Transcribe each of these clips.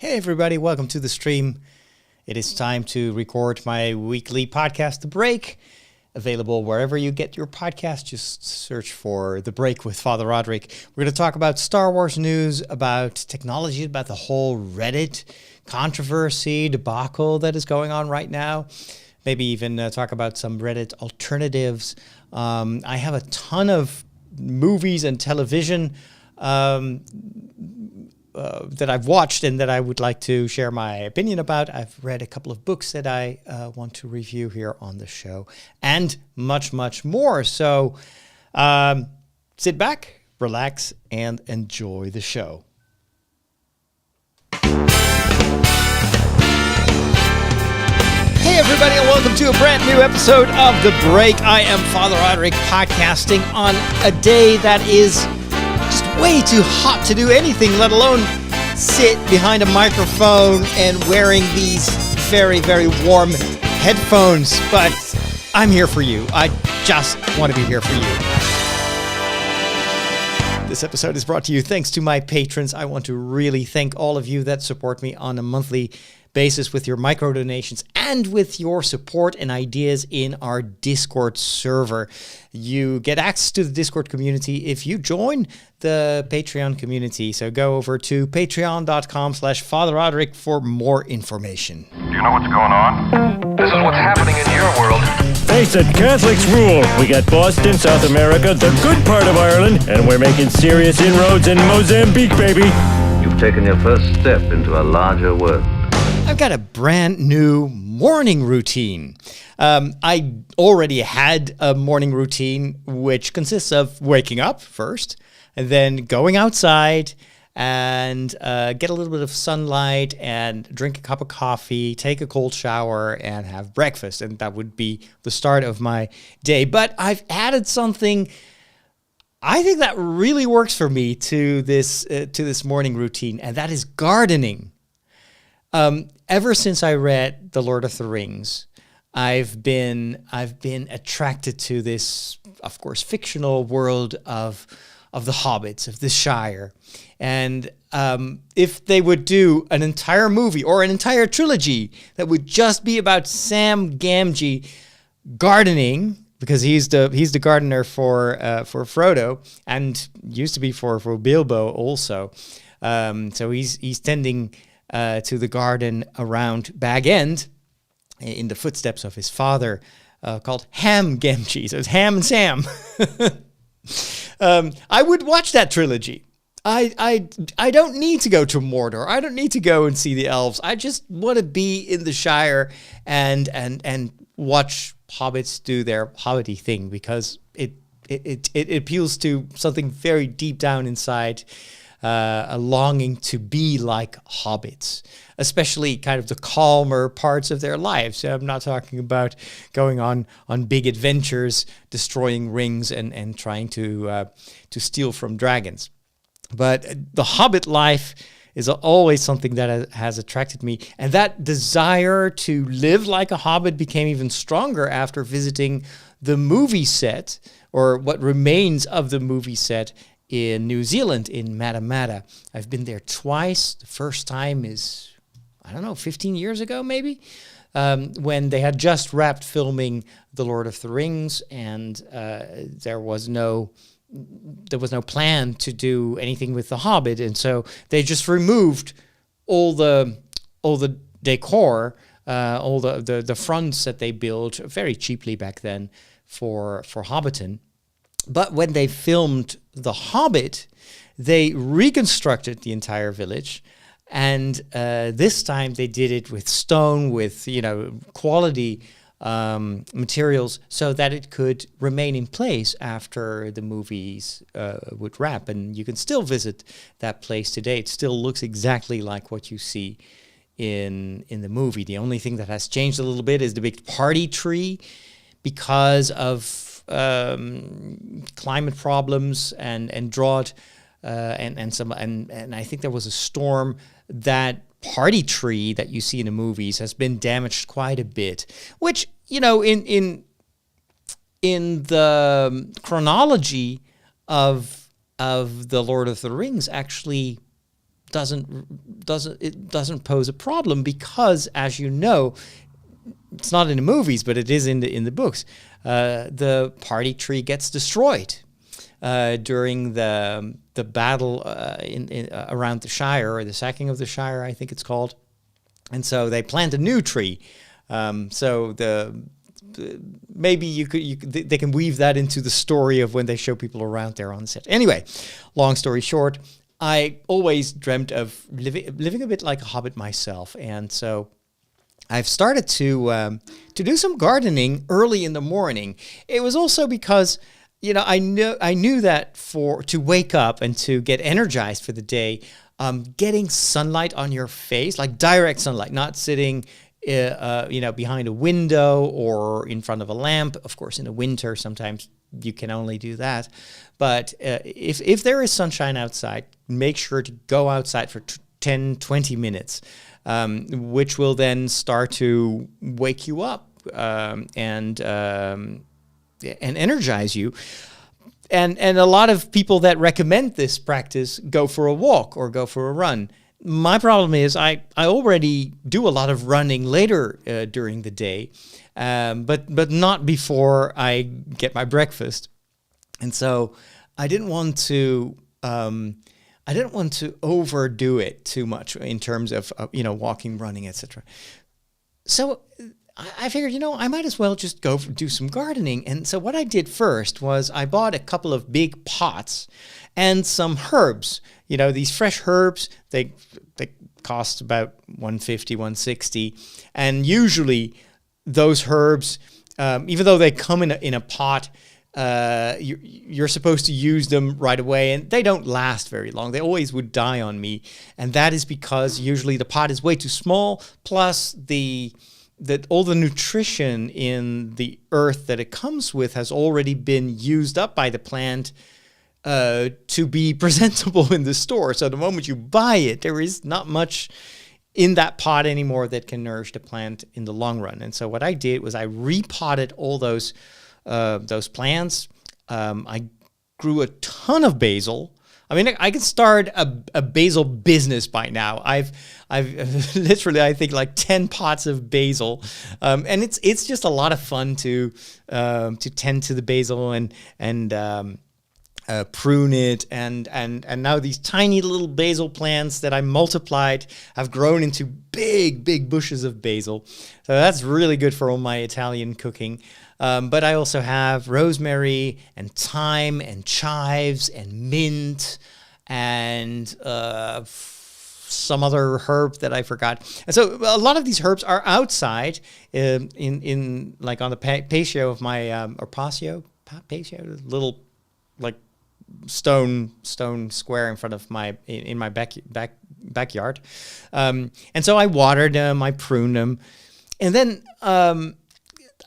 Hey everybody, welcome to the stream. It is time to record my weekly podcast, The Break. Available wherever you get your podcast. Just search for The Break with Father Roderick. We're going to talk about Star Wars news, about technology, about the whole Reddit controversy, debacle that is going on right now. Maybe even talk about some Reddit alternatives. I have a ton of movies and television that I've watched and that I would like to share my opinion about. I've read a couple of books that I want to review here on the show, and much, much more. So sit back, relax, and enjoy the show. Hey everybody, and welcome to a brand new episode of The Break. I am Father Roderick, podcasting on a day that is just way too hot to do anything, let alone sit behind a microphone and wearing these very, very warm headphones. But I'm here for you. I just want to be here for you. This episode is brought to you thanks to my patrons. I want to really thank all of you that support me on a monthly basis with your micro donations and with your support and ideas in our Discord server. You get access to the Discord community if you join the Patreon community. So go over to patreon.com/Father Roderick for more information. Do you know what's going on? This is what's happening in your world. Face it, Catholics rule. We got Boston, South America, the good part of Ireland, and we're making serious inroads in Mozambique, baby. You've taken your first step into a larger world. I've got a brand new morning routine. I already had a morning routine, which consists of waking up first, and then going outside and get a little bit of sunlight and drink a cup of coffee, take a cold shower, and have breakfast. And that would be the start of my day. But I've added something I think that really works for me to this morning routine, and that is gardening. Ever since I read The Lord of the Rings, I've been attracted to this, of course, fictional world of the hobbits, of the Shire. And if they would do an entire movie or an entire trilogy that would just be about Sam Gamgee gardening, because he's the gardener for Frodo, and used to be for Bilbo also. So he's tending to the garden around Bag End, in the footsteps of his father, called Ham Gamgee. So it's Ham and Sam. I would watch that trilogy. I don't need to go to Mordor. I don't need to go and see the elves. I just want to be in the Shire and watch hobbits do their hobbity thing, because it appeals to something very deep down inside. A longing to be like hobbits, especially kind of the calmer parts of their lives. So I'm not talking about going on big adventures, destroying rings and trying to steal from dragons. But the hobbit life is always something that has attracted me. And that desire to live like a hobbit became even stronger after visiting the movie set, or what remains of the movie set, in New Zealand, in Matamata. I've been there twice. The first time is, 15 years ago maybe, when they had just wrapped filming The Lord of the Rings, and there was no plan to do anything with The Hobbit, and so they just removed all the decor, all the fronts that they built very cheaply back then for Hobbiton. But when they filmed The Hobbit, they reconstructed the entire village, and this time they did it with stone, with quality materials, so that it could remain in place after the movies would wrap. And you can still visit that place today. It still looks exactly like what you see in the movie. The only thing that has changed a little bit is the big party tree, because of climate problems and drought, and I think there was a storm. That party tree that you see in the movies has been damaged quite a bit, which in the chronology of the Lord of the Rings actually doesn't pose a problem because, as you know, it's not in the movies, but it is in the books. The party tree gets destroyed during the battle around the Shire, or the sacking of the Shire, I think it's called. And so they plant a new tree. Maybe they can weave that into the story of when they show people around there on the set. Anyway, long story short, I always dreamt of living a bit like a hobbit myself, and so I've started to do some gardening early in the morning. It was also because, I knew that to wake up and to get energized for the day, getting sunlight on your face, like direct sunlight, not sitting behind a window or in front of a lamp. Of course, in the winter, sometimes you can only do that. But if there is sunshine outside, make sure to go outside for 10, 20 minutes, which will then start to wake you up and energize you. And a lot of people that recommend this practice go for a walk or go for a run. My problem is I already do a lot of running later during the day, but not before I get my breakfast, and so I didn't want to overdo it too much in terms of walking, running, etc. So I figured, I might as well just go do some gardening. And so what I did first was I bought a couple of big pots and some herbs. These fresh herbs, they cost about $150, $160. And usually those herbs, even though they come in a pot, you're supposed to use them right away, and they don't last very long. They always would die on me. And that is because usually the pot is way too small, plus all the nutrition in the earth that it comes with has already been used up by the plant to be presentable in the store. So the moment you buy it, there is not much in that pot anymore that can nourish the plant in the long run. And so what I did was I repotted all those plants. I grew a ton of basil. I mean, I could start a basil business by now. I've literally, I think, like 10 pots of basil, and it's just a lot of fun to tend to the basil and prune it, and now these tiny little basil plants that I multiplied have grown into big bushes of basil. So that's really good for all my Italian cooking. But I also have rosemary and thyme and chives and mint and some other herb that I forgot. And so a lot of these herbs are outside in like on the patio of my or patio, little like stone square in front of my backyard. And so I watered them, I pruned them, and then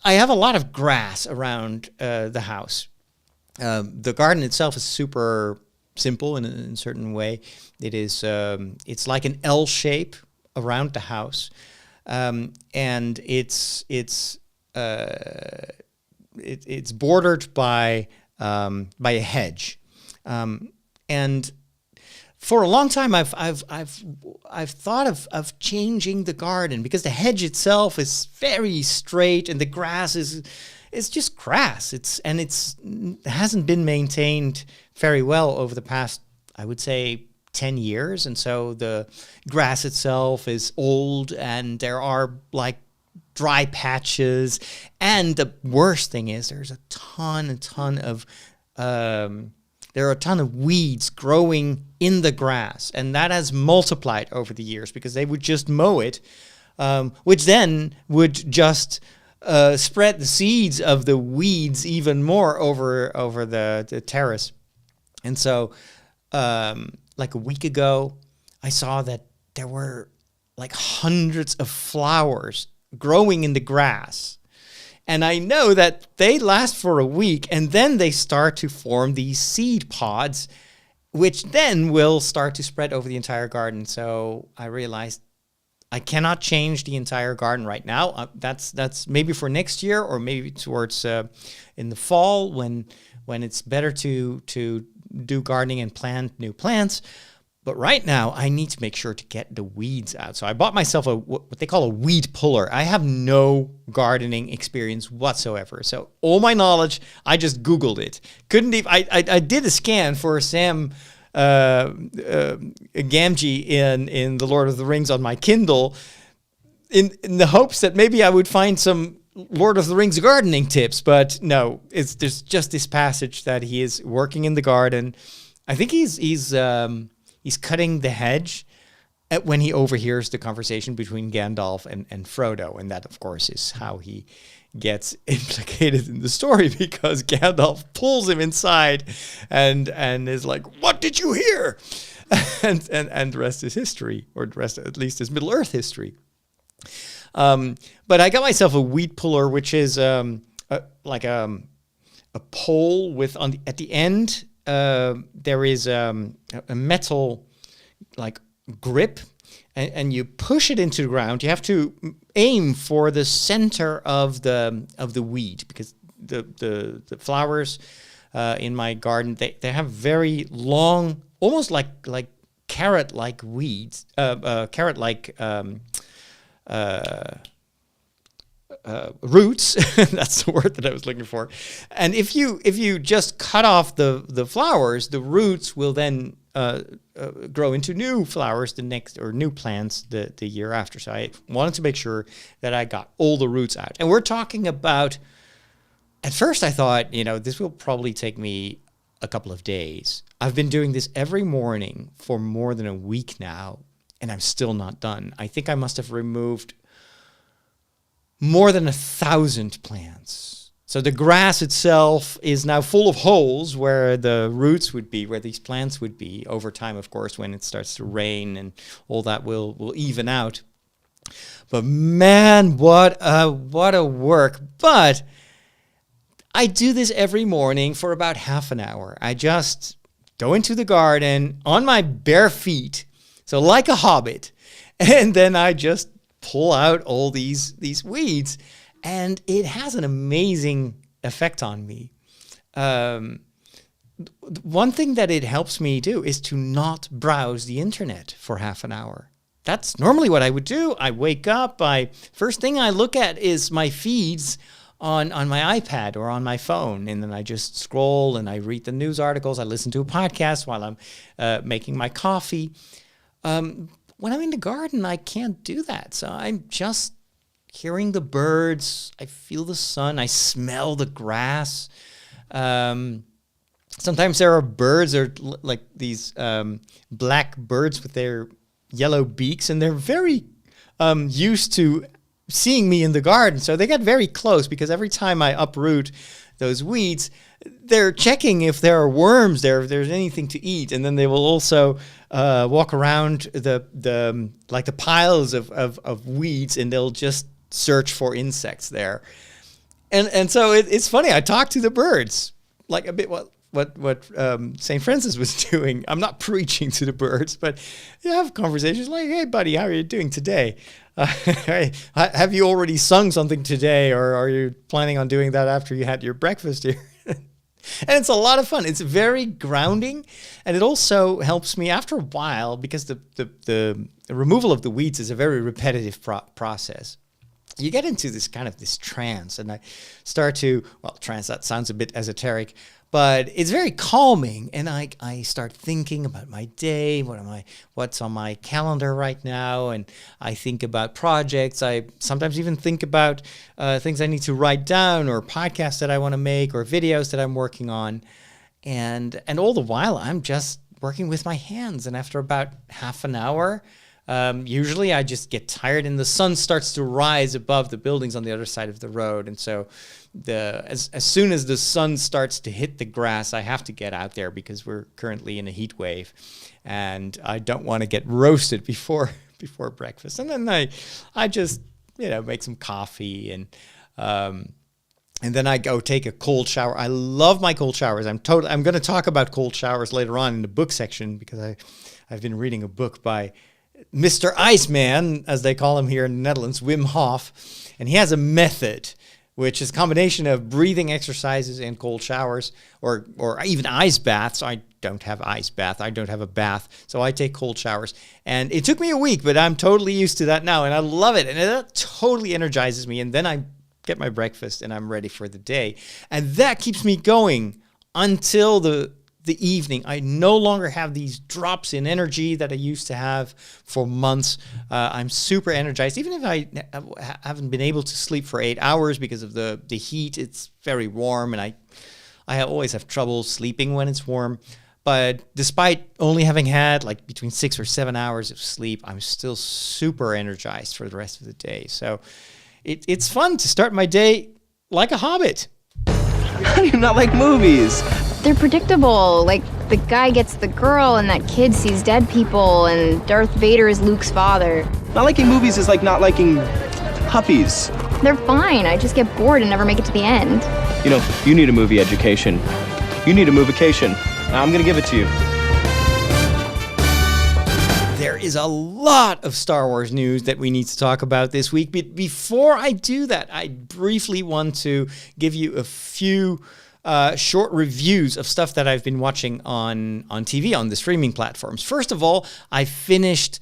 I have a lot of grass around the house. The garden itself is super simple in a certain way. It is it's like an L shape around the house, and it's bordered by a hedge, and for a long time, I've thought of changing the garden because the hedge itself is very straight and the grass is just grass. It hasn't been maintained very well over the past, I would say, 10 years, and so the grass itself is old and there are like dry patches, and the worst thing is there's a ton of there are a ton of weeds growing in the grass, and that has multiplied over the years because they would just mow it, which then would just spread the seeds of the weeds even more over the terrace. And so, like a week ago, I saw that there were like hundreds of flowers growing in the grass. And I know that they last for a week, and then they start to form these seed pods, which then will start to spread over the entire garden. So I realized I cannot change the entire garden right now. That's maybe for next year, or maybe towards in the fall when it's better to do gardening and plant new plants. But right now, I need to make sure to get the weeds out. So I bought myself what they call a weed puller. I have no gardening experience whatsoever. So all my knowledge, I just Googled it. Couldn't even. I did a scan for Sam Gamgee in The Lord of the Rings on my Kindle, in the hopes that maybe I would find some Lord of the Rings gardening tips. But no, there's just this passage that he is working in the garden. I think he's cutting the hedge when he overhears the conversation between Gandalf and Frodo. And that, of course, is how he gets implicated in the story, because Gandalf pulls him inside and is like, "What did you hear?" and the rest is history, or the rest, at least, is Middle-earth history. But I got myself a weed puller, which is like a pole with at the end. There is a metal like grip, and you push it into the ground. You have to aim for the center of the weed, because the flowers in my garden, they have very long, almost like carrot-like weeds, carrot-like roots. That's the word that I was looking for. And if you just cut off the flowers, the roots will then grow into new flowers the next, or new plants the year after. So I wanted to make sure that I got all the roots out. And we're talking about, at first I thought, this will probably take me a couple of days. I've been doing this every morning for more than a week now, and I'm still not done. I think I must have removed more than 1,000 plants. So the grass itself is now full of holes where the roots would be, where these plants would be. Over time, of course, when it starts to rain and all that will even out. But man, what a work. But I do this every morning for about half an hour. I just go into the garden on my bare feet, so like a hobbit, and then I just pull out all these weeds, and it has an amazing effect on me. One thing that it helps me do is to not browse the internet for half an hour. That's normally what I would do. I wake up, first thing I look at is my feeds on my iPad or on my phone, and then I just scroll and I read the news articles. I listen to a podcast while I'm making my coffee. When I'm in the garden, I can't do that. So I'm just hearing the birds. I feel the sun. I smell the grass. Sometimes there are birds, or like these black birds with their yellow beaks, and they're very used to seeing me in the garden. So they get very close, because every time I uproot those weeds, they're checking if there are worms there, if there's anything to eat. And then they will also walk around the piles of weeds, and they'll just search for insects there. And so it's funny. I talk to the birds, like a bit what St. Francis was doing. I'm not preaching to the birds, but you have conversations like, "Hey, buddy, how are you doing today? Have you already sung something today, or are you planning on doing that after you had your breakfast here?" And it's a lot of fun. It's very grounding, and it also helps me after a while, because the removal of the weeds is a very repetitive process. You get into this trance, and I start to, trance, that sounds a bit esoteric, but it's very calming, and I start thinking about my day, what's on my calendar right now, and I think about projects. I sometimes even think about things I need to write down, or podcasts that I want to make, or videos that I'm working on, and all the while I'm just working with my hands. And after about half an hour, usually I just get tired, and the sun starts to rise above the buildings on the other side of the road, and so as soon as the sun starts to hit the grass, I have to get out there, because we're currently in a heat wave, and I don't want to get roasted before breakfast. And then I just make some coffee, and then I go take a cold shower. I love my cold showers. I'm going to talk about cold showers later on in the book section, because I've been reading a book by Mr. Iceman, as they call him here in the Netherlands, Wim Hoff, and he has a method which is a combination of breathing exercises and cold showers, or even ice baths. I don't have ice bath. I don't have a bath, so I take cold showers. And it took me a week, but I'm totally used to that now, and I love it. And that totally energizes me. And then I get my breakfast, and I'm ready for the day. And that keeps me going until the evening. I no longer have these drops in energy that I used to have for months. I'm super energized, even if I haven't been able to sleep for 8 hours because of the heat. It's very warm, and I always have trouble sleeping when it's warm. But despite only having had like between 6 or 7 hours of sleep, I'm still super energized for the rest of the day. So it's fun to start my day like a hobbit. How do you not like movies? They're predictable. Like, the guy gets the girl, and that kid sees dead people, and Darth Vader is Luke's father. Not liking movies is like not liking puppies. They're fine. I just get bored and never make it to the end. You know, you need a movie education. You need a movication. I'm gonna give it to you. There is a lot of Star Wars news that we need to talk about this week. But before I do that, I briefly want to give you a few short reviews of stuff that I've been watching on TV, on the streaming platforms. First of all, I finished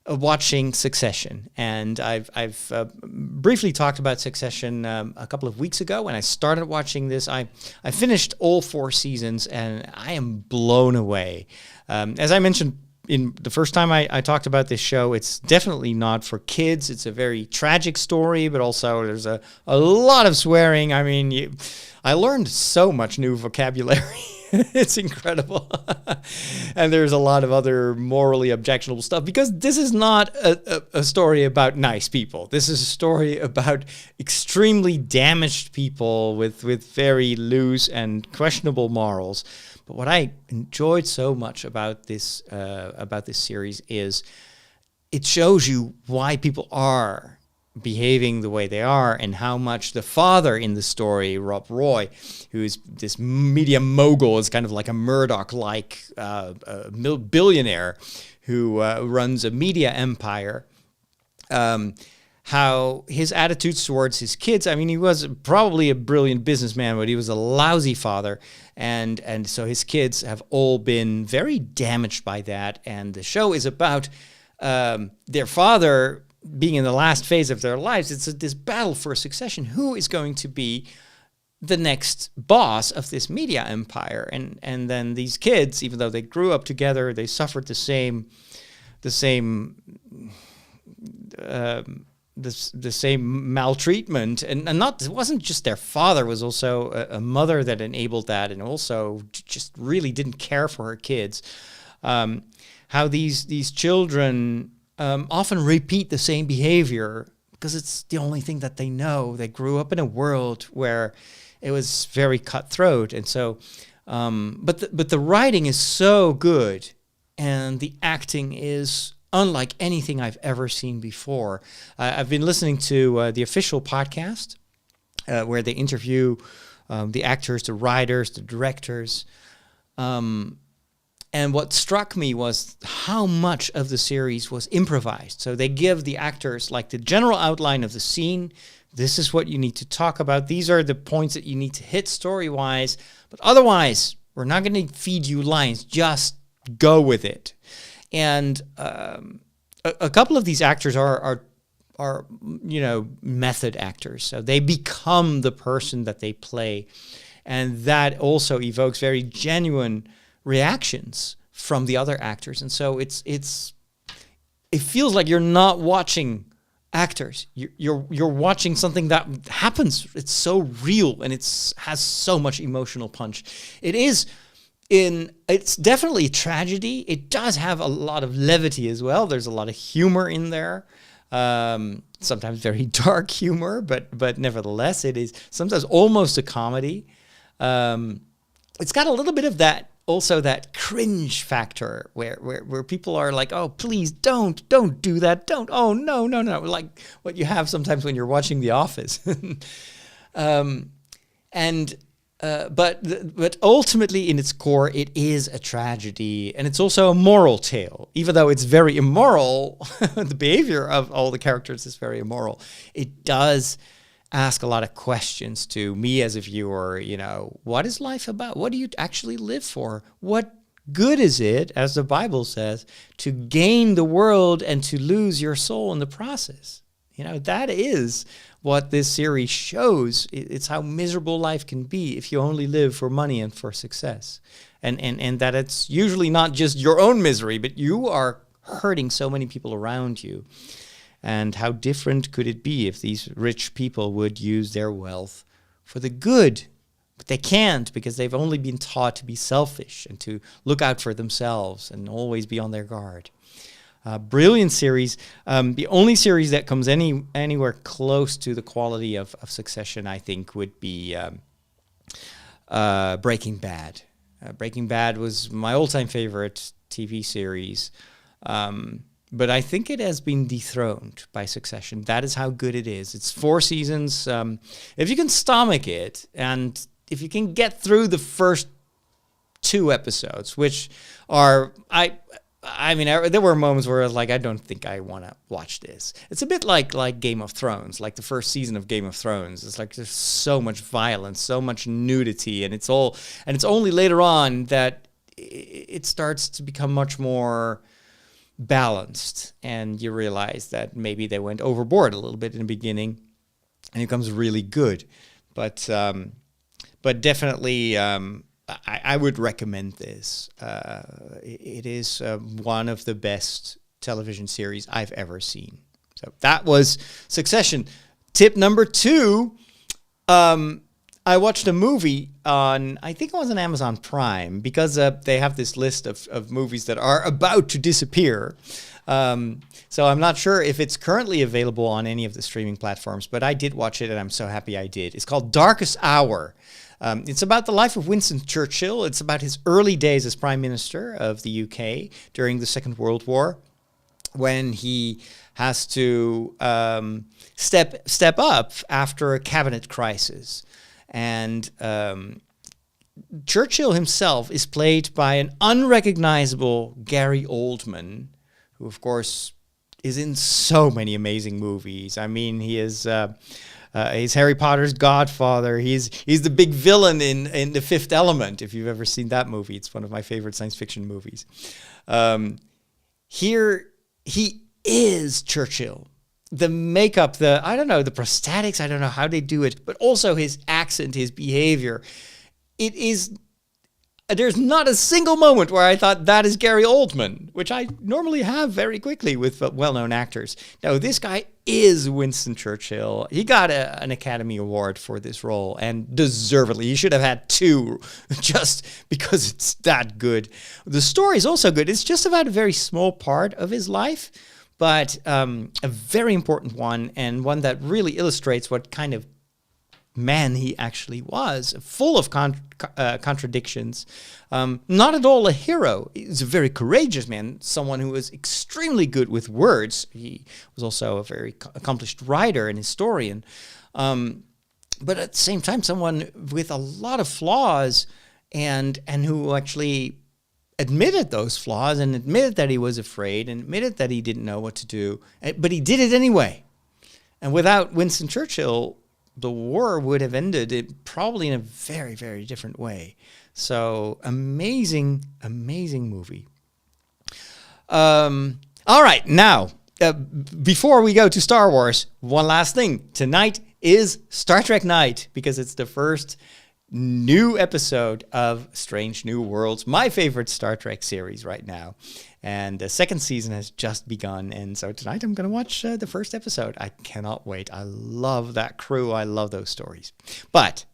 watching Succession, and I've briefly talked about Succession a couple of weeks ago when I started watching this. I finished all 4 seasons, and I am blown away. As I mentioned in the first time I talked about this show, it's definitely not for kids. It's a very tragic story, but also there's a lot of swearing. I mean, I learned so much new vocabulary. It's incredible. And there's a lot of other morally objectionable stuff, because this is not a story about nice people. This is a story about extremely damaged people with very loose and questionable morals. But what I enjoyed so much about this series is it shows you why people are behaving the way they are, and how much the father in the story, Rob Roy, who is this media mogul, is kind of like a Murdoch-like billionaire who runs a media empire. How his attitudes towards his kids, I mean, he was probably a brilliant businessman, but he was a lousy father. And so his kids have all been very damaged by that. And the show is about their father being in the last phase of their lives. It's this battle for succession. Who is going to be the next boss of this media empire? And then these kids, even though they grew up together, they suffered the same maltreatment, and not, it wasn't just their father, it was also a mother that enabled that, and also just really didn't care for her kids. How these children often repeat the same behavior because it's the only thing that they know. They grew up in a world where it was very cutthroat, and so but the writing is so good, and the acting is unlike anything I've ever seen before. I've been listening to the official podcast where they interview the actors, the writers, the directors. And what struck me was how much of the series was improvised. So they give the actors like the general outline of the scene. This is what you need to talk about. These are the points that you need to hit story-wise. But otherwise, we're not going to feed you lines. Just go with it. And a couple of these actors are method actors. So they become the person that they play. And that also evokes very genuine reactions from the other actors. And so it feels like you're not watching actors. You're watching something that happens. It's so real, and has so much emotional punch. It's definitely a tragedy. It does have a lot of levity as well. There's a lot of humor in there. Sometimes very dark humor, but nevertheless, it is sometimes almost a comedy. It's got a little bit of that, also that cringe factor where people are like, oh, please don't do that. Don't. Oh, no. Like what you have sometimes when you're watching The Office. But ultimately, in its core, it is a tragedy, and it's also a moral tale. Even though it's very immoral, the behavior of all the characters is very immoral. It does ask a lot of questions to me as a viewer. What is life about? What do you actually live for? What good is it, as the Bible says, to gain the world and to lose your soul in the process? That is what this series shows. It's how miserable life can be if you only live for money and for success. And that it's usually not just your own misery, but you are hurting so many people around you. And how different could it be if these rich people would use their wealth for the good? But they can't, because they've only been taught to be selfish and to look out for themselves and always be on their guard. Brilliant series. The only series that comes anywhere close to the quality of Succession, I think, would be Breaking Bad. Breaking Bad was my all-time favorite TV series. But I think it has been dethroned by Succession. That is how good it is. It's 4 seasons. If you can stomach it, and if you can get through the first 2 episodes, which are, there were moments where I was like, I don't think I want to watch this. It's a bit like Game of Thrones, like the first season of Game of Thrones. It's like there's so much violence, so much nudity, and it's only later on that it starts to become much more balanced, and you realize that maybe they went overboard a little bit in the beginning, and it becomes really good. But definitely, I would recommend this. It is one of the best television series I've ever seen. So that was Succession. Tip number 2. I watched a movie I think it was on Amazon Prime, because they have this list of movies that are about to disappear. So I'm not sure if it's currently available on any of the streaming platforms, but I did watch it, and I'm so happy I did. It's called Darkest Hour. It's about the life of Winston Churchill. It's about his early days as Prime Minister of the UK during the Second World War, when he has to step up after a cabinet crisis. And Churchill himself is played by an unrecognizable Gary Oldman, who, of course, is in so many amazing movies. I mean, he is he's Harry Potter's godfather. He's the big villain in The Fifth Element, if you've ever seen that movie. It's one of my favorite science fiction movies. Here, he is Churchill. The makeup, the prosthetics, I don't know how they do it, but also his accent, his behavior. There's not a single moment where I thought that is Gary Oldman, which I normally have very quickly with well-known actors. No, this guy is Winston Churchill. He got an Academy Award for this role, and deservedly. He should have had 2, just because it's that good. The story is also good. It's just about a very small part of his life, but a very important one, and one that really illustrates what kind of man he actually was, full of contradictions. Not at all a hero. He's a very courageous man, someone who was extremely good with words. He was also a very accomplished writer and historian. But at the same time, someone with a lot of flaws, and who actually admitted those flaws, and admitted that he was afraid, and admitted that he didn't know what to do, but he did it anyway. And without Winston Churchill, the war would have ended probably in a very, very different way. So amazing, amazing movie. All right, now, before we go to Star Wars, one last thing. Tonight is Star Trek night, because it's the first new episode of Strange New Worlds, my favorite Star Trek series right now. And the second season has just begun. And so tonight I'm going to watch the first episode. I cannot wait. I love that crew. I love those stories. But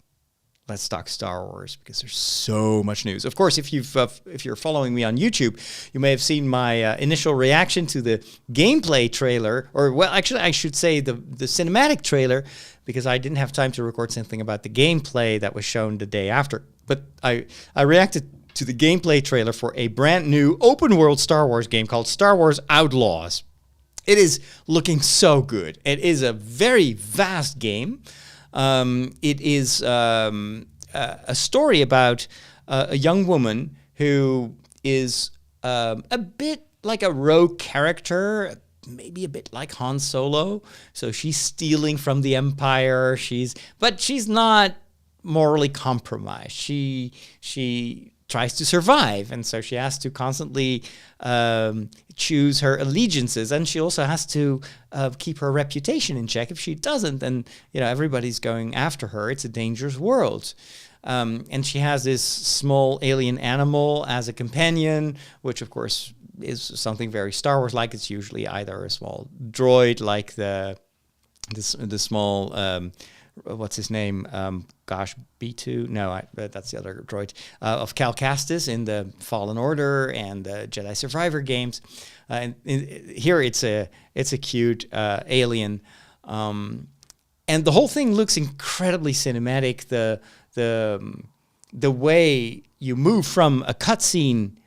let's talk Star Wars, because there's so much news. Of course, if you're following me on YouTube, you may have seen my initial reaction to the gameplay trailer, or well, actually, I should say the cinematic trailer, because I didn't have time to record something about the gameplay that was shown the day after. But I reacted to the gameplay trailer for a brand new open world Star Wars game called Star Wars Outlaws. It is looking so good. It is a very vast game. It is a story about a young woman who is a bit like a rogue character, maybe a bit like Han Solo. So she's stealing from the Empire. But she's not morally compromised. She tries to survive, and so she has to constantly choose her allegiances, and she also has to keep her reputation in check. If she doesn't, then everybody's going after her. It's a dangerous world. And she has this small alien animal as a companion, which of course is something very Star Wars-like. It's usually either a small droid like the small what's his name? B2? No, that's the other droid of Cal Kestis in the Fallen Order and the Jedi Survivor games. Here it's a cute alien, and the whole thing looks incredibly cinematic. The way you move from a cutscene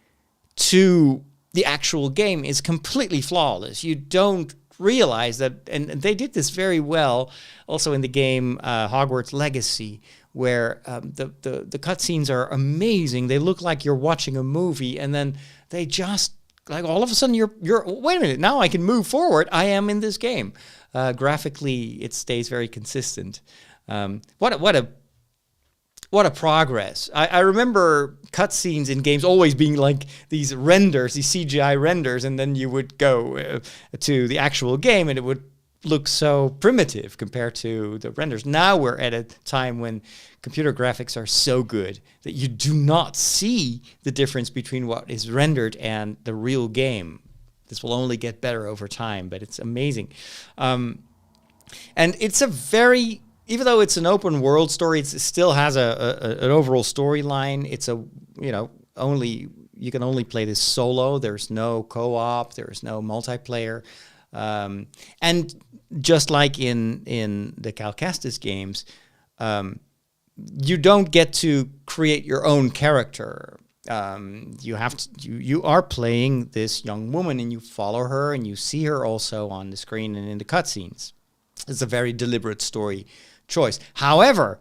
to the actual game is completely flawless. You don't realize that, and they did this very well also in the game Hogwarts Legacy, where the cutscenes are amazing. They look like you're watching a movie, and then they just, like, all of a sudden you're wait a minute, now I can move forward. I am in this game. Graphically, it stays very consistent. What a progress. I remember cutscenes in games always being like these renders, these CGI renders, and then you would go to the actual game and it would look so primitive compared to the renders. Now we're at a time when computer graphics are so good that you do not see the difference between what is rendered and the real game. This will only get better over time, but it's amazing. And it's a very... Even though it's an open world story, it still has an overall storyline. It's you can only play this solo. There's no co-op. There's no multiplayer. And just like in the Cal Kestis games, you don't get to create your own character. You are playing this young woman, and you follow her, and you see her also on the screen and in the cutscenes. It's a very deliberate story choice. However,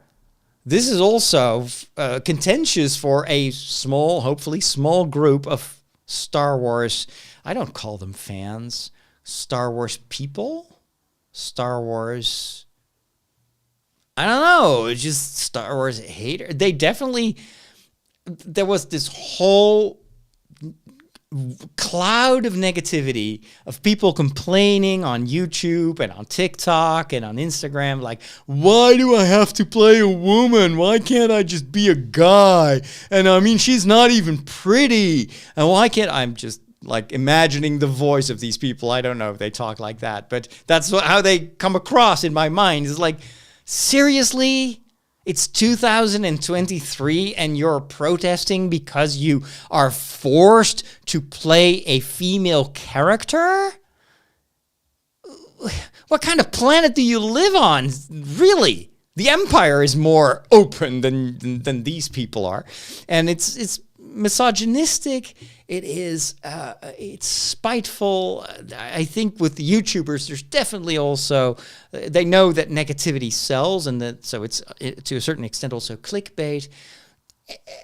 this is also contentious for a hopefully small group of Star Wars, I don't call them fans, Star Wars people, Star Wars, I don't know, just Star Wars hater. There was this whole cloud of negativity of people complaining on YouTube and on TikTok and on Instagram, like, why do I have to play a woman? Why can't I just be a guy? And I mean, she's not even pretty. And why can't I'm just like imagining the voice of these people. I don't know if they talk like that, but that's how they come across in my mind. It's like, seriously? It's 2023 and you're protesting because you are forced to play a female character? What kind of planet do you live on? Really? The Empire is more open than these people are. And it's misogynistic. It is it's spiteful. I think with the YouTubers, there's definitely also they know that negativity sells, and that so it's to a certain extent also clickbait.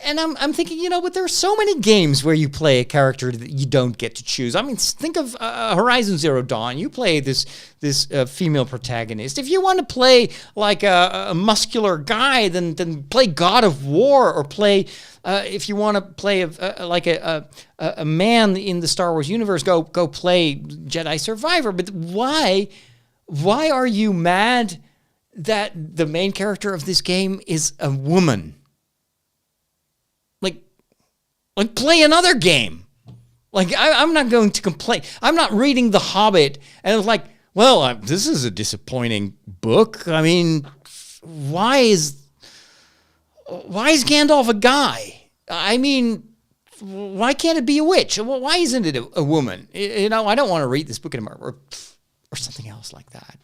And I'm thinking, but there are so many games where you play a character that you don't get to choose. I mean, think of Horizon Zero Dawn. You play this female protagonist. If you want to play like a muscular guy, then play God of War, or play. If you want to play a man in the Star Wars universe, go play Jedi Survivor. But why are you mad that the main character of this game is a woman? Like, play another game. Like, I'm not going to complain. I'm not reading The Hobbit, and it's like, well, this is a disappointing book. I mean, why is Gandalf a guy? I mean, why can't it be a witch? Why isn't it a woman? I don't want to read this book anymore, or something else like that.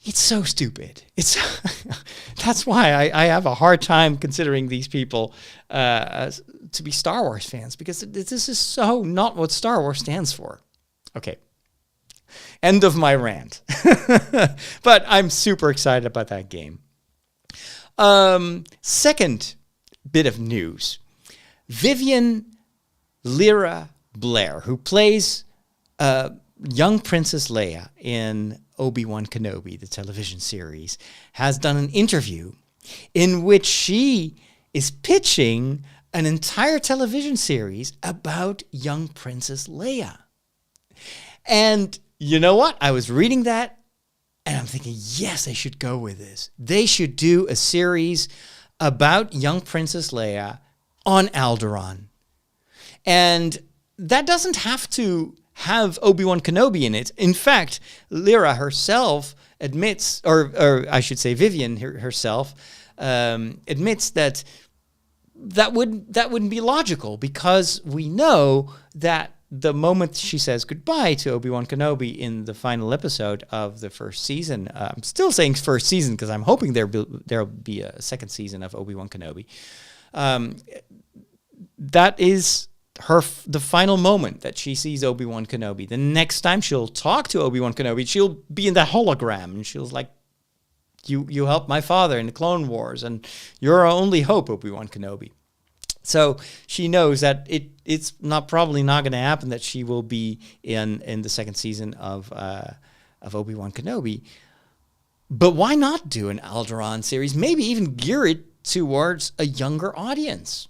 It's so stupid. That's why I have a hard time considering these people to be Star Wars fans, because this is so not what Star Wars stands for. Okay. End of my rant. But I'm super excited about that game. Second bit of news. Vivien Blair, who plays young Princess Leia in Obi-Wan Kenobi, the television series, has done an interview in which she is pitching an entire television series about young Princess Leia. And you know what? I was reading that and I'm thinking, yes, they should go with this. They should do a series about young Princess Leia on Alderaan. And that doesn't have to have Obi-Wan Kenobi in it. In fact, Lyra herself admits, or I should say Vivien herself, admits that wouldn't be logical, because we know that the moment she says goodbye to Obi-Wan Kenobi in the final episode of the first season, I'm still saying first season because I'm hoping there'll be a second season of Obi-Wan Kenobi. That is the final moment that she sees Obi-Wan Kenobi. The next time she'll talk to Obi-Wan Kenobi, she'll be in that hologram, and she'll like, you helped my father in the Clone Wars, and you're our only hope, Obi-Wan Kenobi. So she knows that it's probably not going to happen that she will be in the second season of Obi-Wan Kenobi. But why not do an Alderaan series? Maybe even gear it towards a younger audience.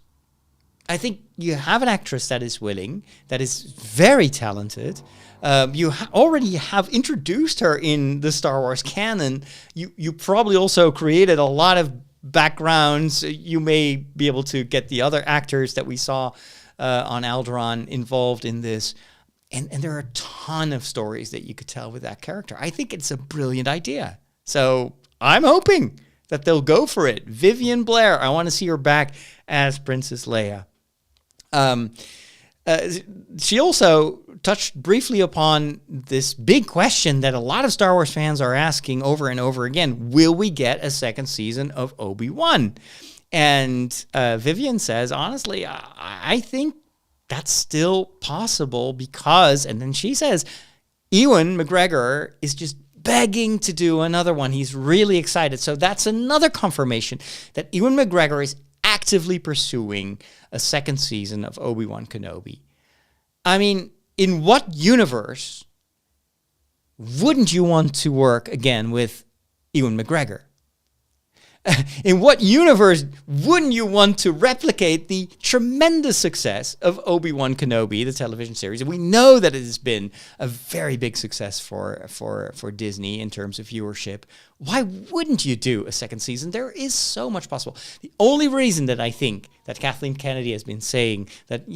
I think you have an actress that is willing, that is very talented. You already have introduced her in the Star Wars canon. You probably also created a lot of backgrounds. You may be able to get the other actors that we saw on Alderaan involved in this. And there are a ton of stories that you could tell with that character. I think it's a brilliant idea. So I'm hoping that they'll go for it. Vivien Blair, I want to see her back as Princess Leia. She also touched briefly upon this big question that a lot of Star Wars fans are asking over and over again. Will we get a second season of Obi-Wan? And Vivien says, honestly, I think that's still possible because, and then she says, Ewan McGregor is just begging to do another one. He's really excited. So that's another confirmation that Ewan McGregor is actively pursuing a second season of Obi-Wan Kenobi. I mean, in what universe wouldn't you want to work again with Ewan McGregor? In what universe wouldn't you want to replicate the tremendous success of Obi-Wan Kenobi, the television series? And we know that it has been a very big success for Disney in terms of viewership. Why wouldn't you do a second season? There is so much possible. The only reason that I think that Kathleen Kennedy has been saying that,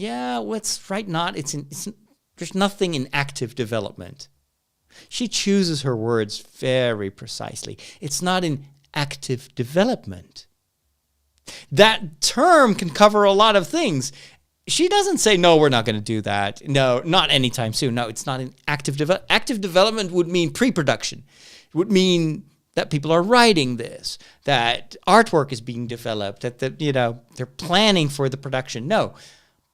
there's nothing in active development. She chooses her words very precisely. It's not in active development. That term can cover a lot of things. She doesn't say, no, we're not going to do that. No, not anytime soon. No, it's not in active development. Active development would mean pre-production. It would mean that people are writing this, that artwork is being developed, that they're planning for the production. No,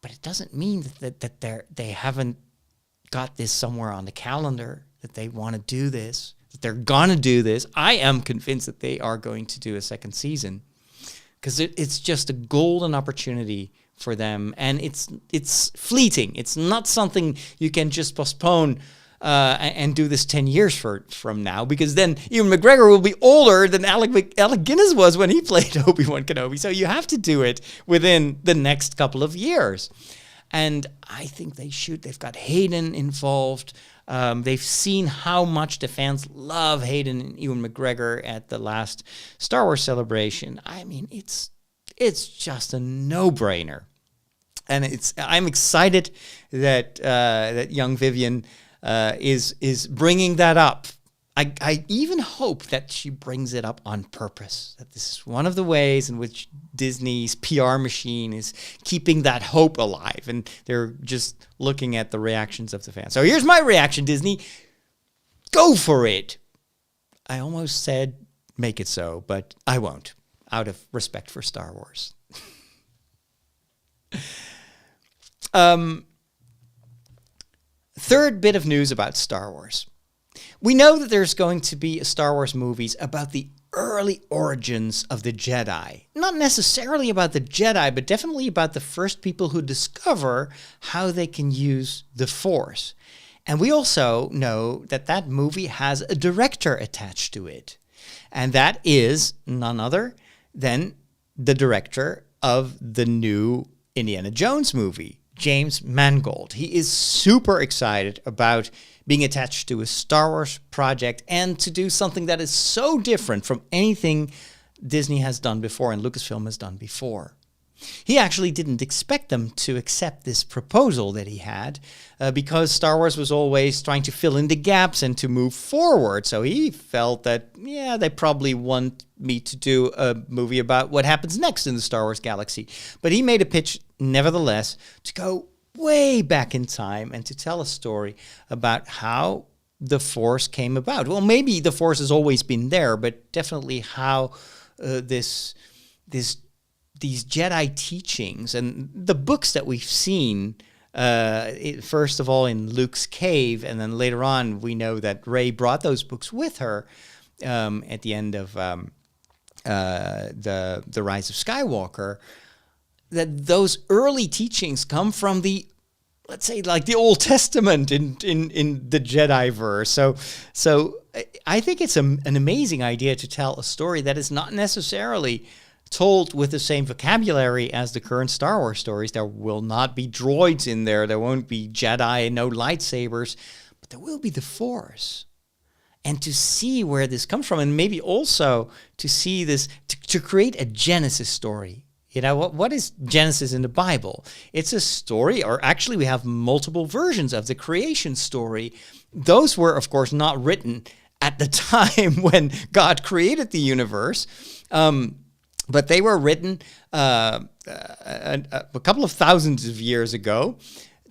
but it doesn't mean that they haven't got this somewhere on the calendar, that they want to do this, that they're going to do this. I am convinced that they are going to do a second season because it's just a golden opportunity for them. And it's fleeting. It's not something you can just postpone and do this 10 years from now, because then Ewan McGregor will be older than Alec Guinness was when he played Obi-Wan Kenobi. So you have to do it within the next couple of years. And I think they should. They've got Hayden involved. They've seen how much the fans love Hayden and Ewan McGregor at the last Star Wars celebration. I mean, it's just a no-brainer. And I'm excited that young Vivien is bringing that up. I even hope that she brings it up on purpose, that this is one of the ways in which Disney's PR machine is keeping that hope alive, and they're just looking at the reactions of the fans. So here's my reaction, Disney. Go for it. I almost said make it so, but I won't, out of respect for Star Wars. Third bit of news about Star Wars. We know that there's going to be a Star Wars movies about the early origins of the Jedi. Not necessarily about the Jedi, but definitely about the first people who discover how they can use the Force. And we also know that that movie has a director attached to it. And that is none other than the director of the new Indiana Jones movie, James Mangold. He is super excited about being attached to a Star Wars project and to do something that is so different from anything Disney has done before and Lucasfilm has done before. He actually didn't expect them to accept this proposal that he had because Star Wars was always trying to fill in the gaps and to move forward. So he felt that, yeah, they probably want me to do a movie about what happens next in the Star Wars galaxy. But he made a pitch, nevertheless, to go way back in time and to tell a story about how the Force came about. Well, maybe the Force has always been there, but definitely how these Jedi teachings and the books that we've seen, first of all in Luke's cave, and then later on we know that Rey brought those books with her at the end of the Rise of Skywalker, that those early teachings come from the, let's say, like the Old Testament in the Jedi-verse. So I think it's an amazing idea to tell a story that is not necessarily told with the same vocabulary as the current Star Wars stories. There will not be droids in there. There won't be Jedi and no lightsabers, but there will be the Force. And to see where this comes from, and maybe also to see this, to create a Genesis story. You know, what is Genesis in the Bible? It's a story, or actually we have multiple versions of the creation story. Those were, of course, not written at the time when God created the universe. But they were written a couple of thousands of years ago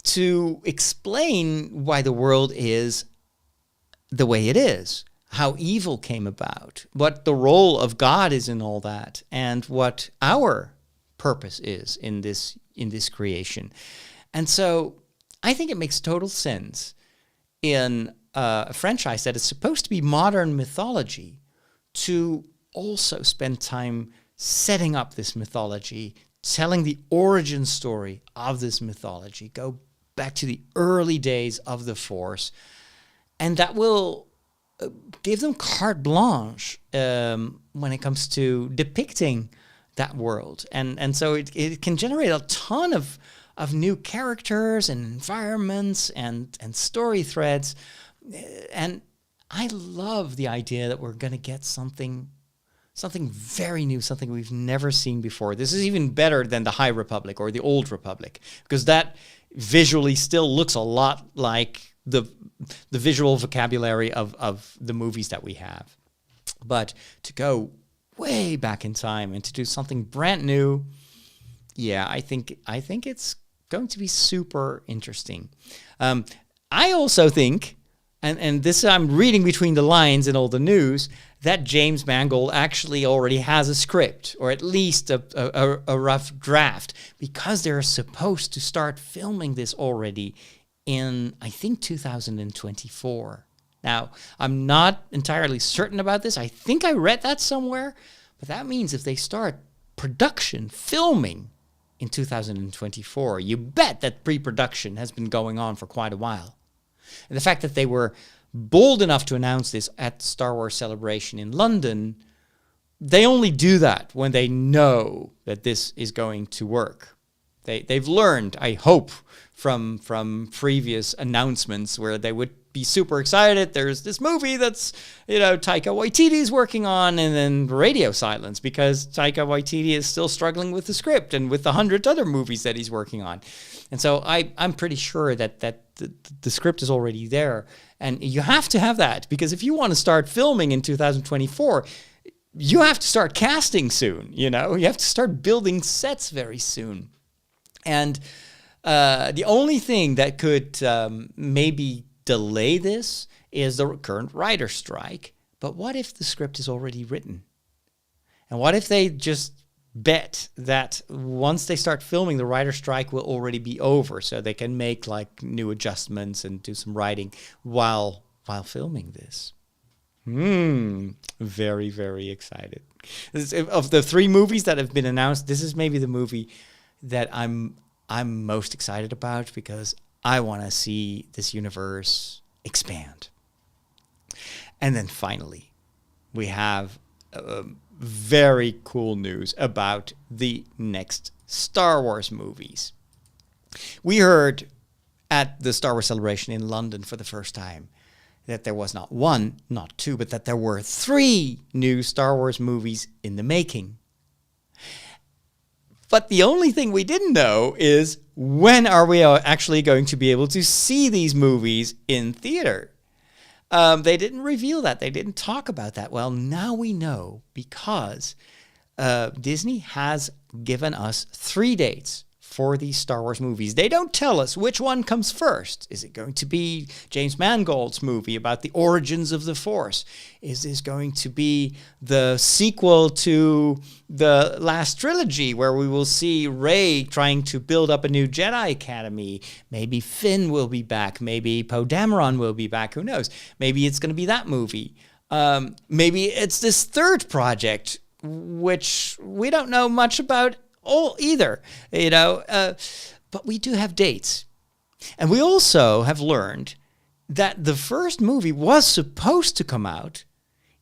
to explain why the world is the way it is, how evil came about, what the role of God is in all that, and what our purpose is in this creation. And so I think it makes total sense in a franchise that is supposed to be modern mythology to also spend time setting up this mythology, telling the origin story of this mythology, go back to the early days of the Force, and that will give them carte blanche when it comes to depicting that world. And so it can generate a ton of new characters and environments and story threads. And I love the idea that we're going to get something very new, something we've never seen before. This is even better than the High Republic or the Old Republic, because that visually still looks a lot like the visual vocabulary of the movies that we have. But to go way back in time and to do something brand new, yeah, I think it's going to be super interesting. I also think, and this I'm reading between the lines in all the news, that James Mangold actually already has a script, or at least a rough draft, because they're supposed to start filming this already in, I think, 2024. Now, I'm not entirely certain about this. I think I read that somewhere, but that means if they start production, filming in 2024, you bet that pre-production has been going on for quite a while. And the fact that they were bold enough to announce this at Star Wars Celebration in London, they only do that when they know that this is going to work. They've learned, I hope, from previous announcements where they would be super excited. There's this movie that's, Taika Waititi's working on, and then radio silence because Taika Waititi is still struggling with the script and with the 100 other movies that he's working on. And so I'm pretty sure that the script is already there. And you have to have that, because if you want to start filming in 2024, you have to start casting soon, you have to start building sets very soon. And the only thing that could maybe delay this is the current writer's strike. But what if the script is already written? And what if they just bet that once they start filming, the writer's strike will already be over, so they can make like new adjustments and do some writing while filming this? Very, very excited. Of the 3 movies that have been announced, this is maybe the movie that I'm most excited about, because I want to see this universe expand. And then finally, we have very cool news about the next Star Wars movies. We heard at the Star Wars celebration in London for the first time that there was not one, not two, but that there were 3 new Star Wars movies in the making. But the only thing we didn't know is, when are we actually going to be able to see these movies in theater? They didn't reveal that. They didn't talk about that. Well, now we know, because Disney has given us 3 dates for these Star Wars movies. They don't tell us which one comes first. Is it going to be James Mangold's movie about the origins of the Force? Is this going to be the sequel to the last trilogy, where we will see Rey trying to build up a new Jedi Academy? Maybe Finn will be back. Maybe Poe Dameron will be back. Who knows? Maybe it's going to be that movie. Maybe it's this third project, which we don't know much about either, but we do have dates. And we also have learned that the first movie was supposed to come out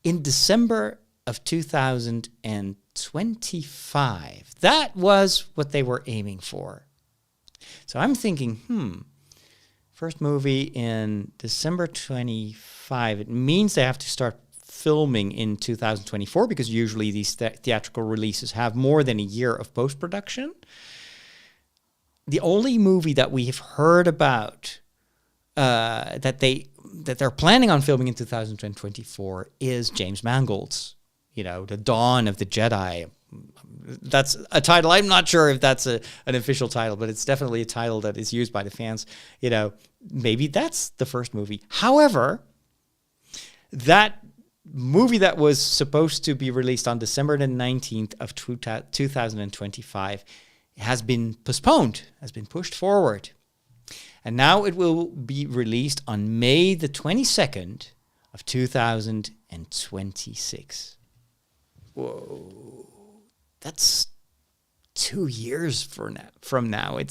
in December of 2025. That was what they were aiming for. So I'm thinking, first movie in December 25, it means they have to start filming in 2024, because usually these theatrical releases have more than a year of post-production. The only movie that we have heard about that they're planning on filming in 2024 is James Mangold's, The Dawn of the Jedi. That's a title. I'm not sure if that's an official title, but it's definitely a title that is used by the fans. Maybe that's the first movie. However, that movie that was supposed to be released on December the 19th of 2025 has been postponed, has been pushed forward. And now it will be released on May the 22nd of 2026. Whoa. That's 2 years from now. We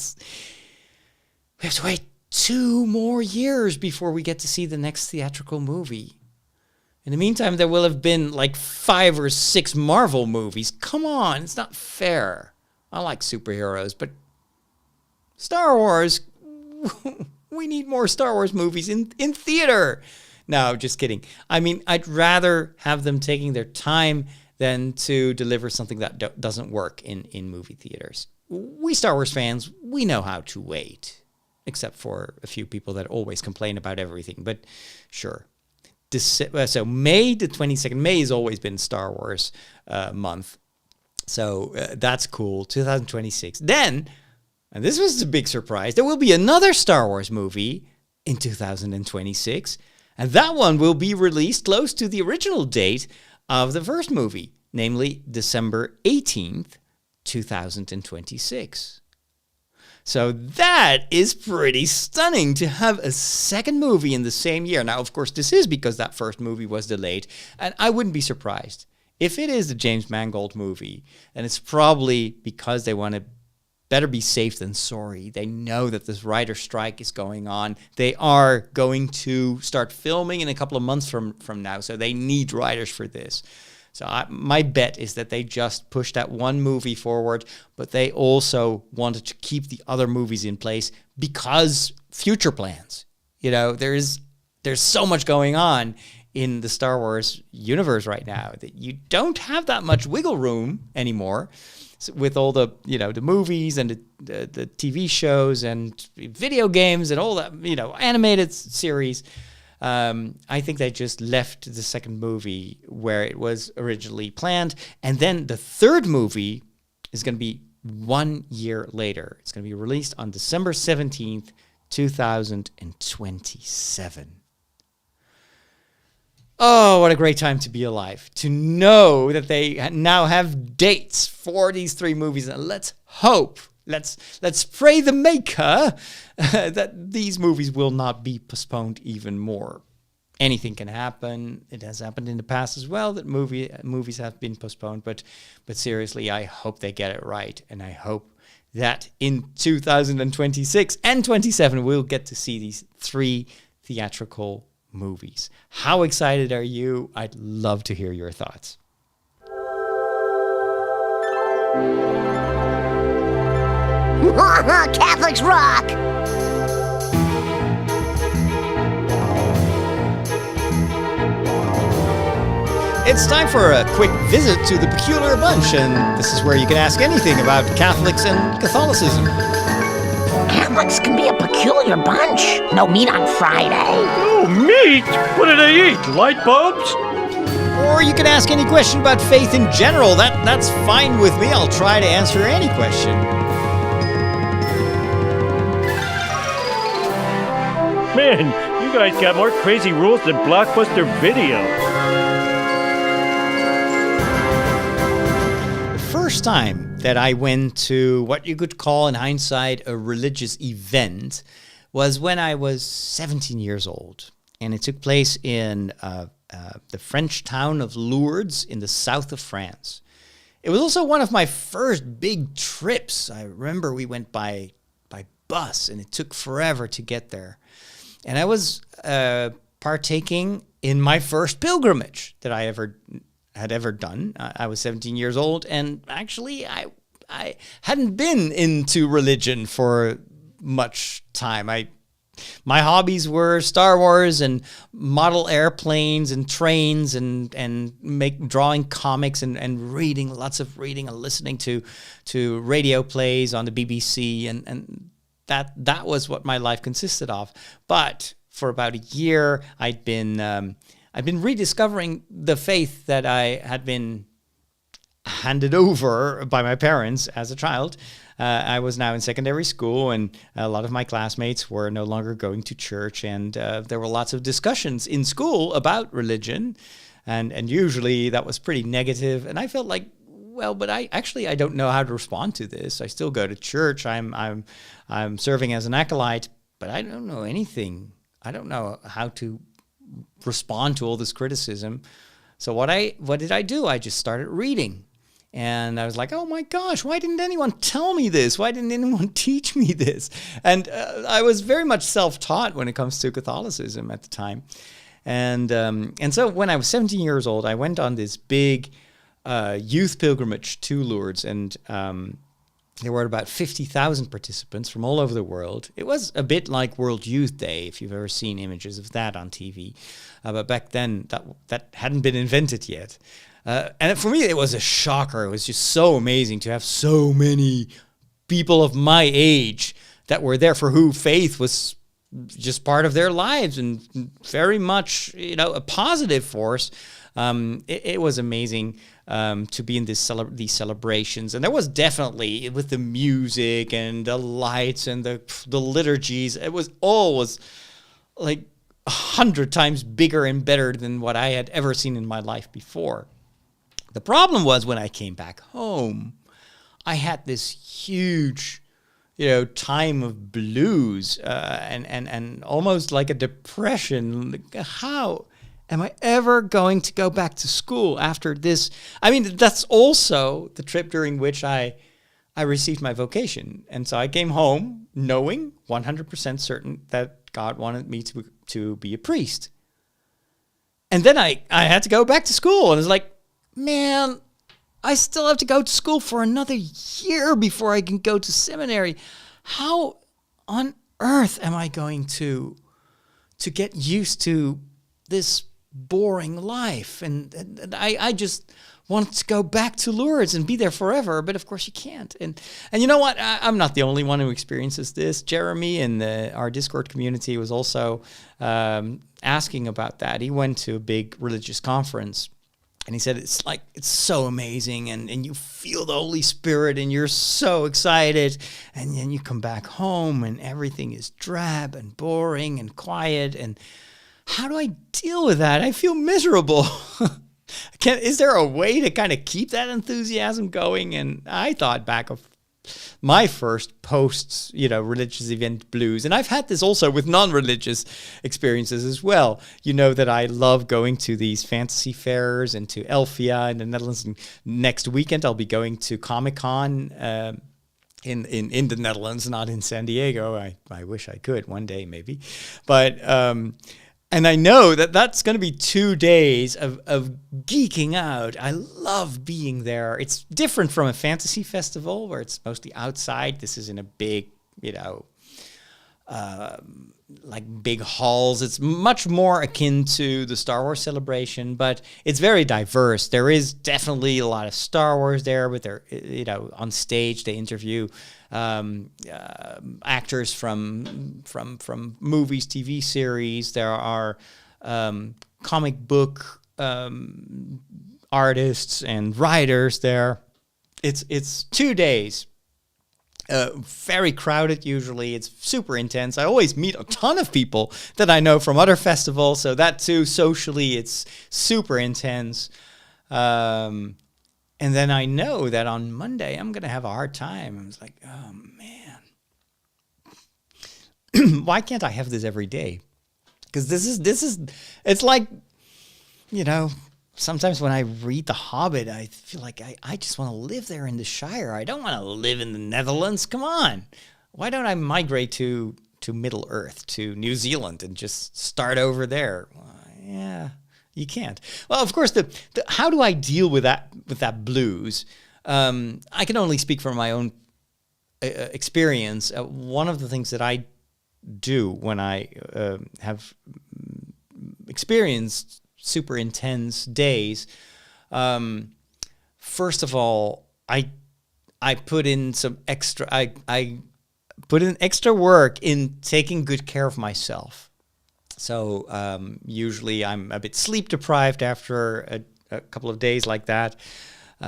have to wait 2 more years before we get to see the next theatrical movie. In the meantime, there will have been like 5 or 6 Marvel movies. Come on, it's not fair. I like superheroes, but Star Wars, we need more Star Wars movies in theater. No, just kidding. I mean, I'd rather have them taking their time than to deliver something that doesn't work in movie theaters. We Star Wars fans, we know how to wait, except for a few people that always complain about everything, but sure. So May the 22nd, May has always been Star Wars month. So that's cool, 2026. Then, and this was a big surprise, there will be another Star Wars movie in 2026. And that one will be released close to the original date of the first movie, namely December 18th, 2026. So that is pretty stunning, to have a second movie in the same year. Now, of course, this is because that first movie was delayed, and I wouldn't be surprised. If it is the James Mangold movie, then it's probably because they want to better be safe than sorry. They know that this writer strike is going on. They are going to start filming in a couple of months from now, so they need writers for this. So my bet is that they just pushed that one movie forward, but they also wanted to keep the other movies in place because future plans. There's so much going on in the Star Wars universe right now that you don't have that much wiggle room anymore with all the, the movies and the TV shows and video games and all that, animated series. I think they just left the second movie where it was originally planned. And then the third movie is going to be 1 year later. It's going to be released on December 17th, 2027. Oh, what a great time to be alive. To know that they now have dates for these 3 movies. And let's hope, let's pray the maker that these movies will not be postponed even more. Anything can happen. It has happened in the past as well that movies have been postponed. But seriously, I hope they get it right. And I hope that in 2026 and 27 we'll get to see these 3 theatrical movies. How excited are you? I'd love to hear your thoughts. Catholics rock! It's time for a quick visit to the Peculiar Bunch, and this is where you can ask anything about Catholics and Catholicism. Catholics can be a peculiar bunch. No meat on Friday. Oh, meat? What do they eat? Light bulbs? Or you can ask any question about faith in general. That's fine with me. I'll try to answer any question. Man, you guys got more crazy rules than Blockbuster Video. First time that I went to what you could call in hindsight a religious event was when I was 17 years old. And it took place in the French town of Lourdes in the south of France. It was also one of my first big trips. I remember we went by bus and it took forever to get there. And I was partaking in my first pilgrimage that I had ever done. I was 17 years old, and actually I hadn't been into religion for much time. My hobbies were Star Wars and model airplanes and trains and drawing comics and reading, lots of reading and listening to radio plays on the BBC, and that was what my life consisted of. But for about a year, I've been rediscovering the faith that I had been handed over by my parents as a child. I was now in secondary school, and a lot of my classmates were no longer going to church, and there were lots of discussions in school about religion, and usually that was pretty negative. And I felt like, well, but I don't know how to respond to this. I still go to church. I'm serving as an acolyte, but I don't know anything. I don't know how to respond to all this criticism. So what did I do? I just started reading. And I was like, oh my gosh, why didn't anyone tell me this? Why didn't anyone teach me this? And I was very much self-taught when it comes to Catholicism at the time. And so when I was 17 years old, I went on this big youth pilgrimage to Lourdes, and there were about 50,000 participants from all over the world. It was a bit like World Youth Day, if you've ever seen images of that on TV. But back then, that hadn't been invented yet. And for me, it was a shocker. It was just so amazing to have so many people of my age that were there for who faith was just part of their lives and very much, a positive force. It was amazing to be in these celebrations. And there was definitely, with the music and the lights and the liturgies, it was always like 100 times bigger and better than what I had ever seen in my life before. The problem was when I came back home, I had this huge, time of blues and almost like a depression. How am I ever going to go back to school after this? I mean, that's also the trip during which I received my vocation. And so I came home knowing 100% certain that God wanted me to be a priest. And then I had to go back to school, and it's like, man, I still have to go to school for another year before I can go to seminary. How on earth am I going to get used to this boring life? And I just wanted to go back to Lourdes and be there forever, but of course you can't. And you know what? I'm not the only one who experiences this. Jeremy in our Discord community was also asking about that. He went to a big religious conference, and he said, it's so amazing, and you feel the Holy Spirit, and you're so excited, and then you come back home, and everything is drab and boring and quiet, and how do I deal with that? I feel miserable. Is there a way to kind of keep that enthusiasm going? And I thought back of my first religious event blues. And I've had this also with non-religious experiences as well. You know that I love going to these fantasy fairs and to Elfia in the Netherlands. And next weekend, I'll be going to Comic-Con in the Netherlands, not in San Diego. I wish I could one day, maybe. But and I know that that's going to be 2 days of geeking out. I love being there. It's different from a fantasy festival where it's mostly outside. This is in a big, like big halls. It's much more akin to the Star Wars celebration, but it's very diverse. There is definitely a lot of Star Wars there, but they're, on stage they interview actors from movies, TV series. There are comic book artists and writers there. It's 2 days. Very crowded usually. It's super intense. I always meet a ton of people that I know from other festivals, so that too, socially, it's super intense. And then I know that on Monday I'm gonna have a hard time. I was like, oh man, why can't I have this every day? Because this is it's like, sometimes when I read The Hobbit, I feel like I just want to live there in the Shire. I don't want to live in the Netherlands. Come on. Why don't I migrate to Middle Earth, to New Zealand, and just start over there? Well, yeah, you can't. Well, of course, how do I deal with that blues? I can only speak from my own experience. One of the things that I do when I have experienced super intense days. First of all, I put in some extra. I put in extra work in taking good care of myself. So usually I'm a bit sleep deprived after a couple of days like that.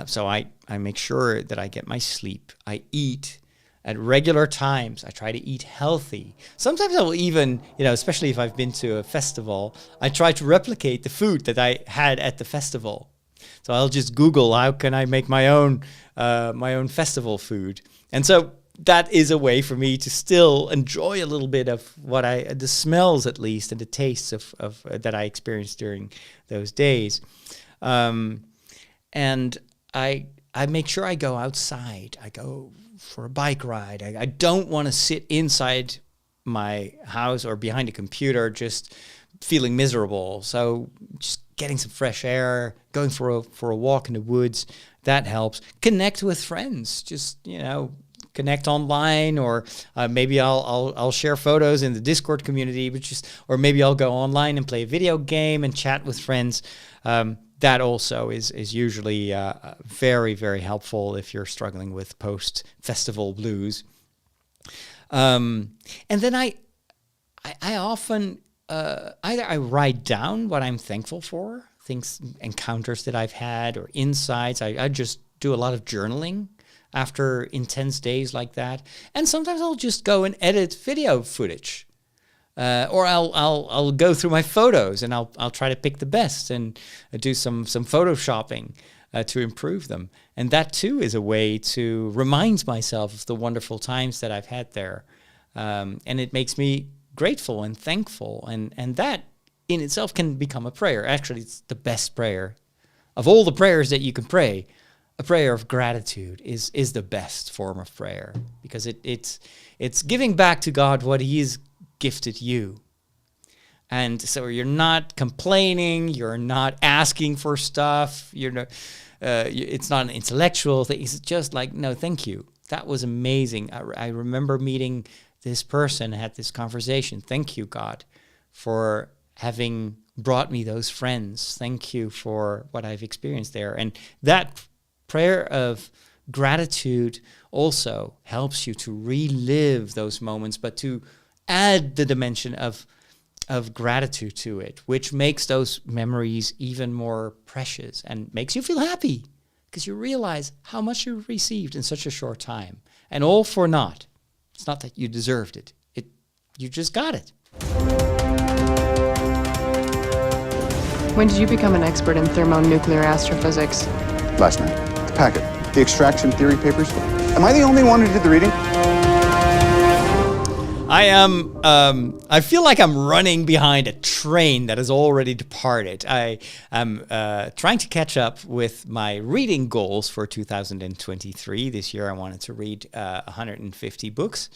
So I make sure that I get my sleep. I eat at regular times. I try to eat healthy. Sometimes I will even, especially if I've been to a festival, I try to replicate the food that I had at the festival. So I'll just Google how can I make my own festival food. And so that is a way for me to still enjoy a little bit of the smells at least, and the tastes of that I experienced during those days. And I make sure I go outside. I go for a bike ride. I don't want to sit inside my house or behind a computer just feeling miserable. So just getting some fresh air, going for a walk in the woods, that helps. Connect with friends. Just, connect online, or maybe I'll share photos in the Discord community, or maybe I'll go online and play a video game and chat with friends. That also is usually very, very helpful if you're struggling with post-festival blues. And then I often either I write down what I'm thankful for, encounters that I've had, or insights. I just do a lot of journaling after intense days like that. And sometimes I'll just go and edit video footage. Or I'll go through my photos and I'll try to pick the best and do some photoshopping to improve them. And that too is a way to remind myself of the wonderful times that I've had there. And it makes me grateful and thankful. And that in itself can become a prayer. Actually, it's the best prayer. Of all the prayers that you can pray, a prayer of gratitude is the best form of prayer, because it's giving back to God what He is gifted you. And so you're not complaining, you're not asking for stuff, it's not an intellectual thing. It's just like, no, thank you. That was amazing. I remember meeting this person, had this conversation. Thank you, God, for having brought me those friends. Thank you for what I've experienced there. And that prayer of gratitude also helps you to relive those moments, but to add the dimension of gratitude to it, which makes those memories even more precious and makes you feel happy because you realize how much you received in such a short time, and all for naught. It's not that you deserved it. You just got it. When did you become an expert in thermonuclear astrophysics? Last night. The packet. The extraction theory papers. Am I the only one who did the reading? I feel like I'm running behind a train that has already departed. I am trying to catch up with my reading goals for 2023. This year I wanted to read 150 books.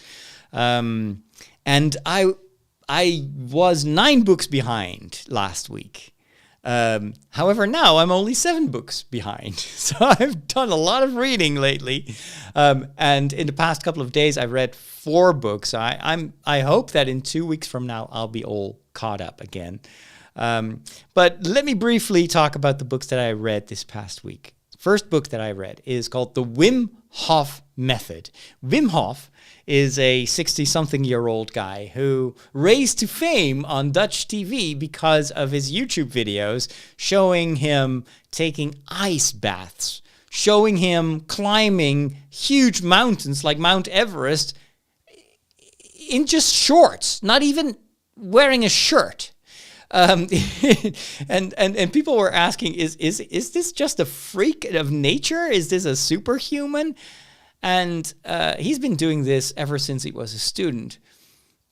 And I was 9 books behind last week. However, now I'm only 7 books behind. So I've done a lot of reading lately. And in the past couple of days, I've read 4 books. I hope that in 2 weeks from now, I'll be all caught up again. But let me briefly talk about the books that I read this past week. First book that I read is called The Wim Hoff Method. Wim Hoff is a 60-something-year-old guy who raised to fame on Dutch TV because of his YouTube videos showing him taking ice baths, showing him climbing huge mountains like Mount Everest in just shorts, not even wearing a shirt. And people were asking, is this just a freak of nature? Is this a superhuman? And he's been doing this ever since he was a student.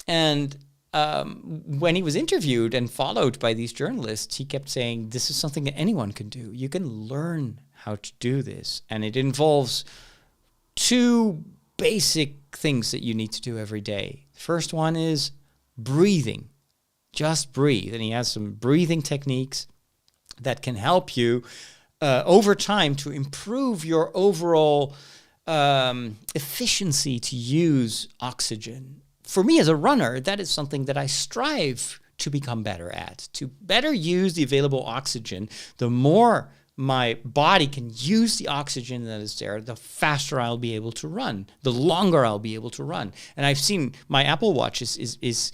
And when he was interviewed and followed by these journalists, he kept saying, this is something that anyone can do. You can learn how to do this. And it involves 2 basic things that you need to do every day. The first one is breathing. Just breathe. And he has some breathing techniques that can help you over time to improve your overall efficiency to use oxygen. For me as a runner, that is something that I strive to become better at. To better use the available oxygen, the more my body can use the oxygen that is there, the faster I'll be able to run, the longer I'll be able to run. And I've seen my Apple Watch is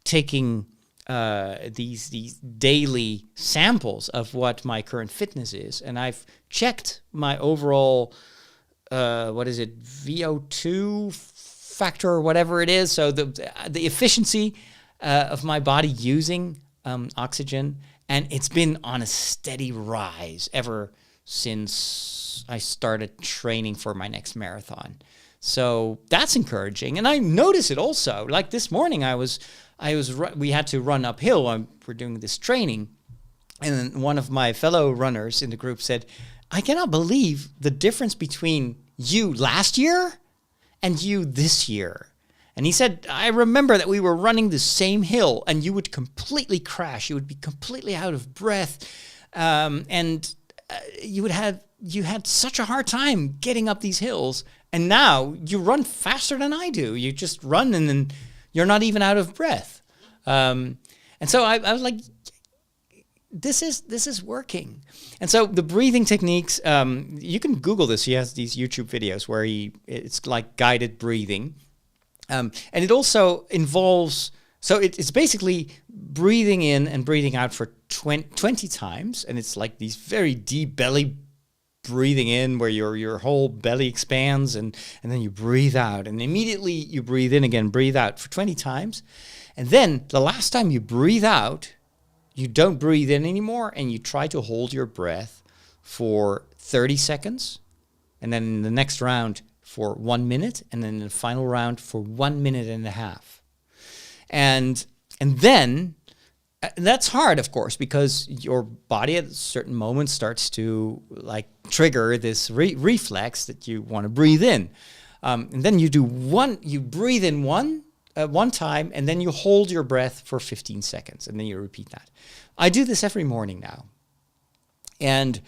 taking these daily samples of what my current fitness is. And I've checked my overall VO2 factor or whatever it is. So the efficiency of my body using oxygen, and it's been on a steady rise ever since I started training for my next marathon. So that's encouraging, and I notice it also. Like this morning, we had to run uphill. We're doing this training, and then one of my fellow runners in the group said, I cannot believe the difference between you last year and you this year. And he said, I remember that we were running the same hill and you would completely crash. You would be completely out of breath. And you had such a hard time getting up these hills. And now you run faster than I do. You just run and then you're not even out of breath. And so I was like, this is working. And so the breathing techniques, you can Google this. He has these YouTube videos where it's like guided breathing. And it also involves, so it's basically breathing in and breathing out for 20 times. And it's like these very deep belly breathing in where your whole belly expands and then you breathe out. And immediately you breathe in again, breathe out for 20 times. And then the last time you breathe out, you don't breathe in anymore and you try to hold your breath for 30 seconds. And then in the next round, for 1 minute, and then in the final round for 1.5 minutes. And then that's hard, of course, because your body at a certain moment starts to like trigger this reflex that you want to breathe in. And then you breathe in one time, and then you hold your breath for 15 seconds, and then you repeat that. I do this every morning now. And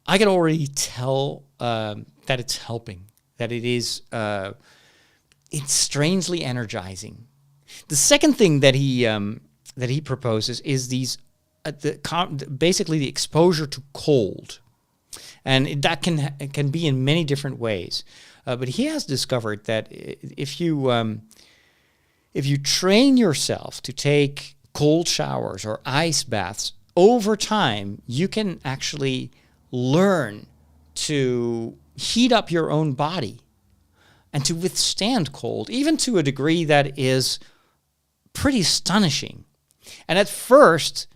I can already tell that it's helping. That it is, it's strangely energizing. The second thing that he proposes is basically the exposure to cold, and that can be in many different ways. But he has discovered that if you train yourself to take cold showers or ice baths over time, you can actually learn to heat up your own body and to withstand cold, even to a degree that is pretty astonishing. And at first,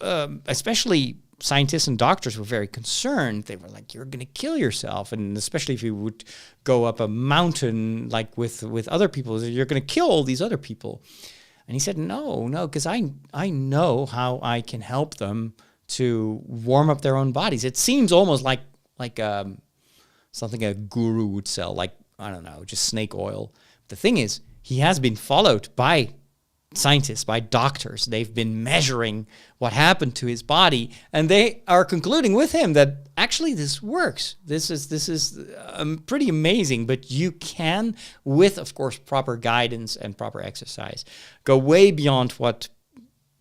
especially scientists and doctors were very concerned. They were like, you're going to kill yourself. And especially if you would go up a mountain like with other people, you're going to kill all these other people. And he said, no, because I know how I can help them to warm up their own bodies. It seems almost like something a guru would sell, like, I don't know, just snake oil. The thing is, he has been followed by scientists, by doctors. They've been measuring what happened to his body, and they are concluding with him that actually this works. This is pretty amazing, but you can, with, of course, proper guidance and proper exercise, go way beyond what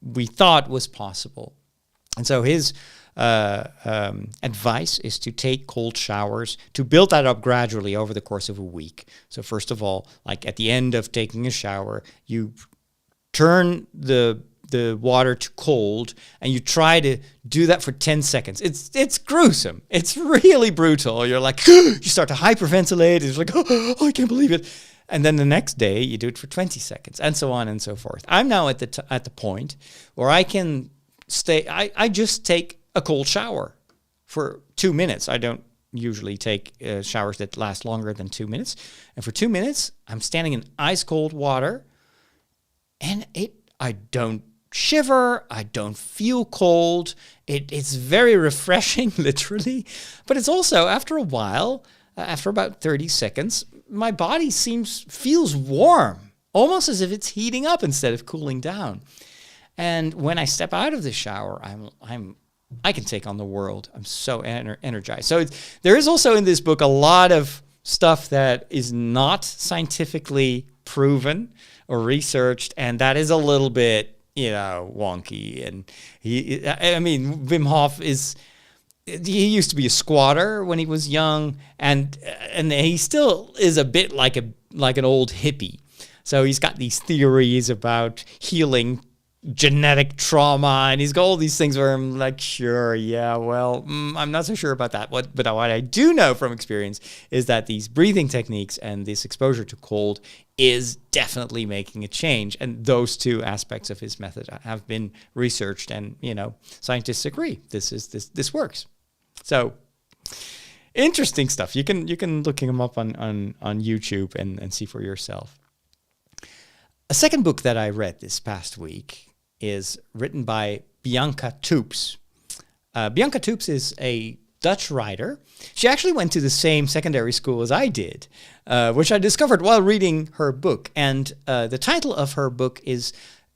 we thought was possible. And so his advice is to take cold showers, to build that up gradually over the course of a week. So first of all, like at the end of taking a shower, you turn the water to cold, and you try to do that for 10 seconds. It's gruesome. It's really brutal. You're like, you start to hyperventilate. It's like, oh, I can't believe it. And then the next day, you do it for 20 seconds, and so on and so forth. I'm now at the point where I can stay. I just take a cold shower for 2 minutes. I don't usually take showers that last longer than 2 minutes. And for 2 minutes, I'm standing in ice cold water, and I don't shiver, I don't feel cold. It's very refreshing, literally. But it's also, after a while, after about 30 seconds, my body feels warm, almost as if it's heating up instead of cooling down. And when I step out of the shower, I can take on the world. I'm so energized. So there is also in this book a lot of stuff that is not scientifically proven or researched, and that is a little bit, wonky. And Wim Hof he used to be a squatter when he was young, and he still is a bit like an old hippie. So he's got these theories about healing genetic trauma, and he's got all these things where I'm like, sure, yeah, well, I'm not so sure about that. But what I do know from experience is that these breathing techniques and this exposure to cold is definitely making a change. And those two aspects of his method have been researched, and scientists agree this works. So interesting stuff. You can look him up on YouTube and see for yourself. A second book that I read this past week is written by Bianca Toeps. Bianca Toeps is a Dutch writer. She actually went to the same secondary school as I did, which I discovered while reading her book. And the title of her book is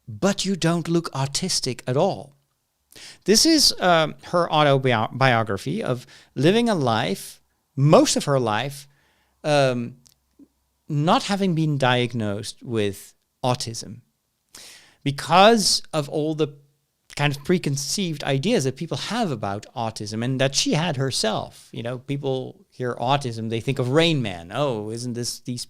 But You Don't Look Autistic at All. This is her autobiography of living a life, most of her life, not having been diagnosed with autism, because of all the kind of preconceived ideas that people have about autism, and that she had herself. People hear autism, they think of Rain Man. Oh, isn't this these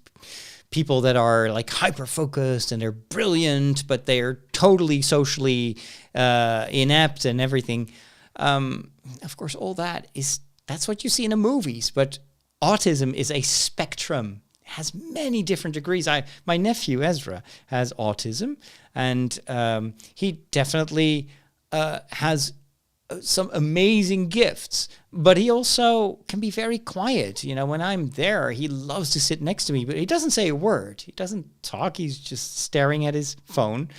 people that are like hyper-focused and they're brilliant, but they're totally socially inept and everything. Of course, all that's what you see in the movies, but autism is a spectrum. Has many different degrees. My nephew Ezra has autism, and he definitely has some amazing gifts, but he also can be very quiet. When I'm there, he loves to sit next to me, but he doesn't say a word. He doesn't talk. He's just staring at his phone.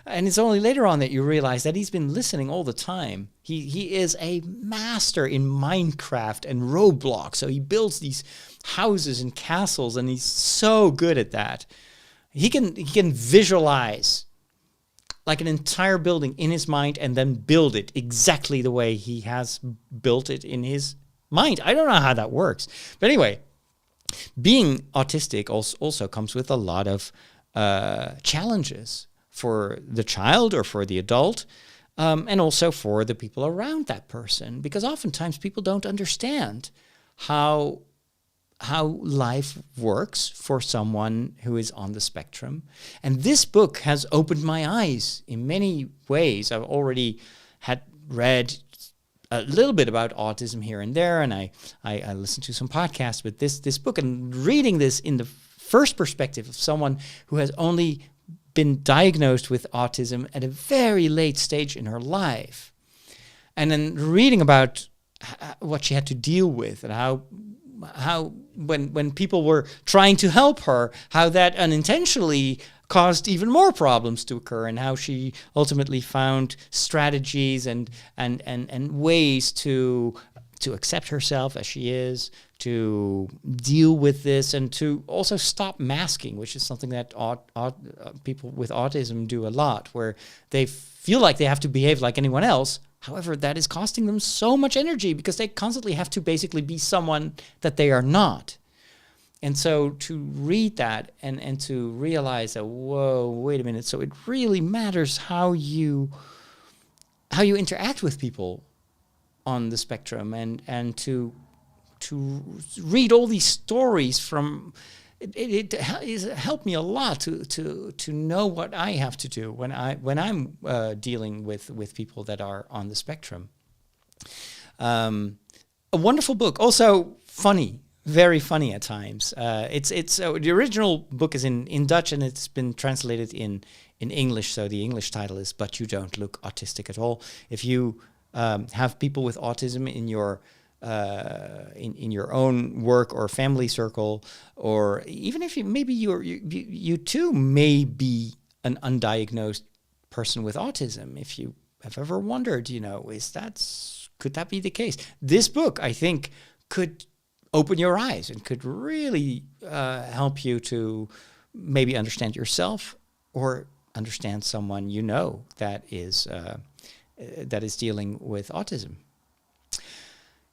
And it's only later on that you realize that he's been listening all the time. He is a master in Minecraft and Roblox. So he builds these houses and castles, and he's so good at that. He can visualize like an entire building in his mind and then build it exactly the way he has built it in his mind. I don't know how that works. But anyway, being autistic also comes with a lot of challenges for the child or for the adult, and also for the people around that person, because oftentimes people don't understand how life works for someone who is on the spectrum. And this book has opened my eyes in many ways. I've already had read a little bit about autism here and there, and I listened to some podcasts with this book, and reading this in the first perspective of someone who has only been diagnosed with autism at a very late stage in her life. and then reading about what she had to deal with, and how when people were trying to help her, how that unintentionally caused even more problems to occur, and how she ultimately found strategies and ways to accept herself as she is, to deal with this, and to also stop masking, which is something that people with autism do a lot, where they feel like they have to behave like anyone else. However, that is costing them so much energy because they constantly have to basically be someone that they are not. And so to read that and to realize that, whoa, wait a minute, so it really matters how you interact with people on the spectrum, and to read all these stories from it helped me a lot to know what I have to do when I'm dealing with people that are on the spectrum. A wonderful book, also funny. Very funny at times. It's the original book is in Dutch, and it's been translated in English. So the English title is "But You Don't Look Autistic at All." If you have people with autism in your own work or family circle, or even if you too may be an undiagnosed person with autism, if you have ever wondered, could that be the case? This book, I think, could open your eyes and could really help you to maybe understand yourself or understand someone that is dealing with autism.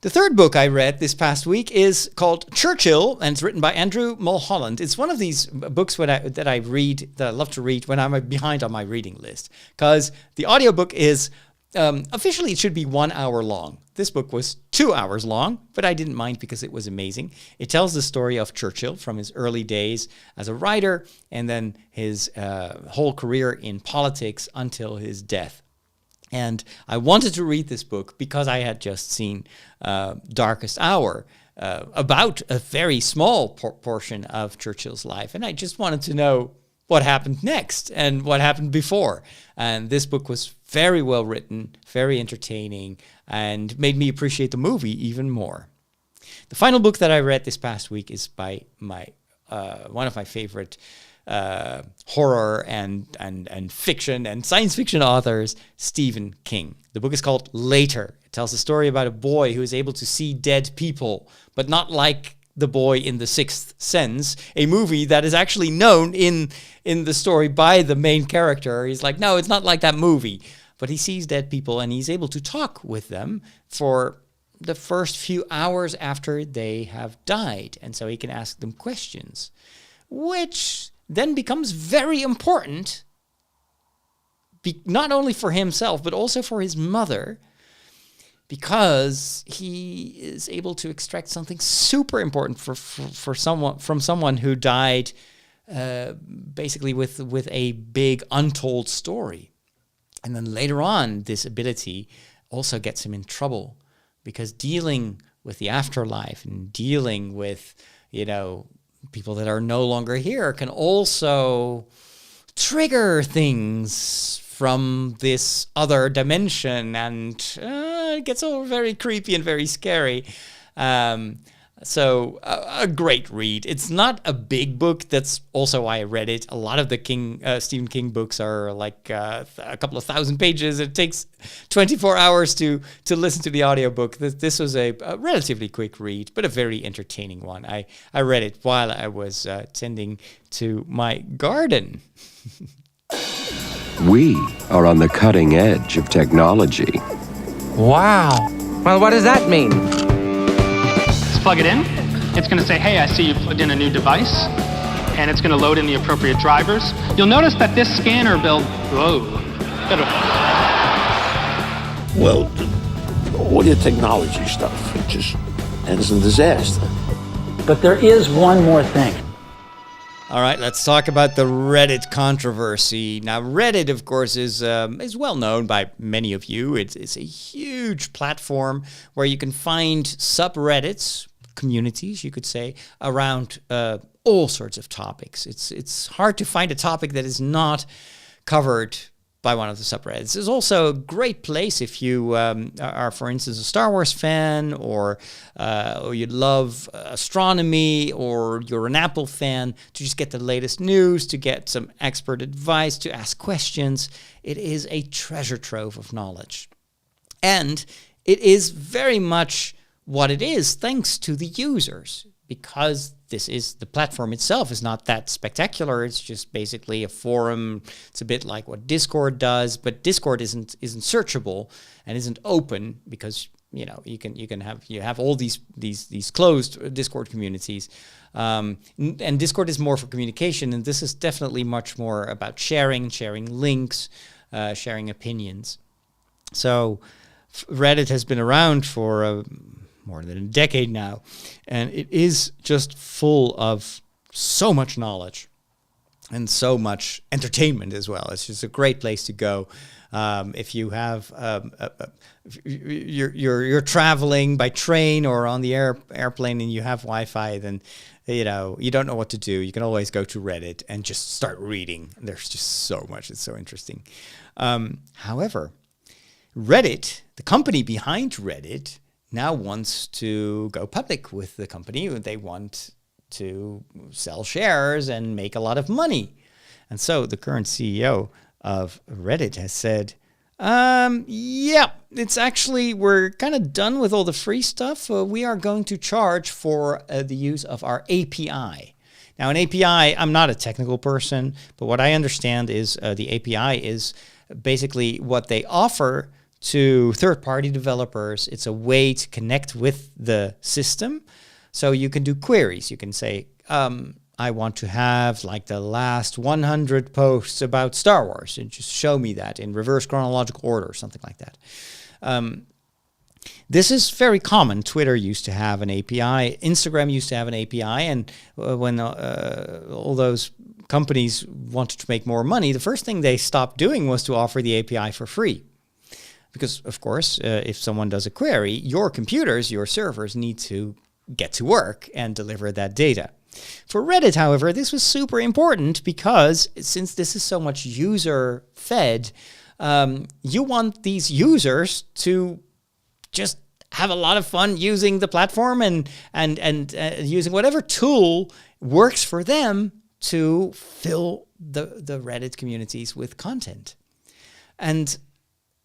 The third book I read this past week is called Churchill, and it's written by Andrew Mullholland. It's one of these books that I love to read when I'm behind on my reading list, because the audiobook is officially it should be 1 hour long. This book was 2 hours long, but I didn't mind because it was amazing. It tells the story of Churchill from his early days as a writer, and then his whole career in politics until his death. And I wanted to read this book because I had just seen Darkest Hour, about a very small portion of Churchill's life. And I just wanted to know what happened next and what happened before. And this book was very well written, very entertaining, and made me appreciate the movie even more. The final book that I read this past week is by one of my favorite horror and fiction and science fiction authors, Stephen King. The book is called Later. It tells a story about a boy who is able to see dead people, but not like The Boy in the Sixth Sense, a movie that is actually known in the story by the main character. He's like, no, it's not like that movie. But he sees dead people and he's able to talk with them for the first few hours after they have died. And so he can ask them questions, which then becomes very important, not only for himself, but also for his mother, because he is able to extract something super important from someone who died basically with a big untold story. And then later on, this ability also gets him in trouble, because dealing with the afterlife and dealing with, people that are no longer here can also trigger things from this other dimension, and it gets all very creepy and very scary. So a great read. It's not a big book. That's also why I read it. A lot of the Stephen King books are like a couple of thousand pages. It takes 24 hours to listen to the audiobook. This was a relatively quick read, but a very entertaining one. I read it while I was tending to my garden. We are on the cutting edge of technology. Wow. Well, what does that mean? Plug it in. It's going to say, hey, I see you plugged in a new device, and it's going to load in the appropriate drivers. You'll notice that this scanner build, Well, all your technology stuff, it just ends in disaster. But there is one more thing. All right, let's talk about the Reddit controversy. Now, Reddit, of course, is well known by many of you. It's a huge platform where you can find subreddits, communities, you could say, around all sorts of topics. It's hard to find a topic that is not covered by one of the subreddits. It's also a great place if you are, for instance, a Star Wars fan, or you love astronomy, or you're an Apple fan, to just get the latest news, to get some expert advice, to ask questions. It is a treasure trove of knowledge. And it is very much what it is thanks to the users, because the platform itself is not that spectacular. It's just basically a forum. It's a bit like what Discord does, but Discord isn't searchable and isn't open, because you have all these closed Discord communities, and Discord is more for communication, and this is definitely much more about sharing links, sharing opinions. So Reddit has been around for more than a decade now, and it is just full of so much knowledge and so much entertainment as well. It's just a great place to go. If you have you're traveling by train or on the airplane and you have Wi-Fi, then you don't know what to do. You can always go to Reddit and just start reading. There's just so much. It's so interesting. However, Reddit, the company behind Reddit, now wants to go public with the company. They want to sell shares and make a lot of money. And so the current CEO of Reddit has said, it's actually, we're kind of done with all the free stuff. We are going to charge for the use of our API. Now, an API, I'm not a technical person, but what I understand is the API is basically what they offer to third-party developers. It's a way to connect with the system. So you can do queries. You can say, I want to have like the last 100 posts about Star Wars, and just show me that in reverse chronological order or something like that. This is very common. Twitter used to have an API. Instagram used to have an API. And when all those companies wanted to make more money, the first thing they stopped doing was to offer the API for free. Because, of course, if someone does a query, your computers, your servers need to get to work and deliver that data. For Reddit, however, this was super important because since this is so much user-fed, you want these users to just have a lot of fun using the platform and using whatever tool works for them to fill the Reddit communities with content. And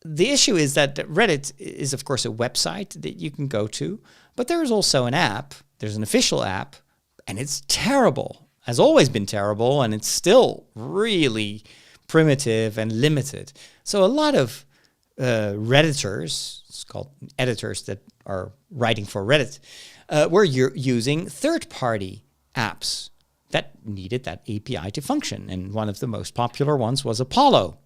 the issue is that Reddit is, of course, a website that you can go to, but there is also an app. There's an official app, and it's terrible, has always been terrible, and it's still really primitive and limited. So a lot of Redditors, it's called editors that are writing for Reddit, were using third-party apps that needed that API to function. And one of the most popular ones was Apollo,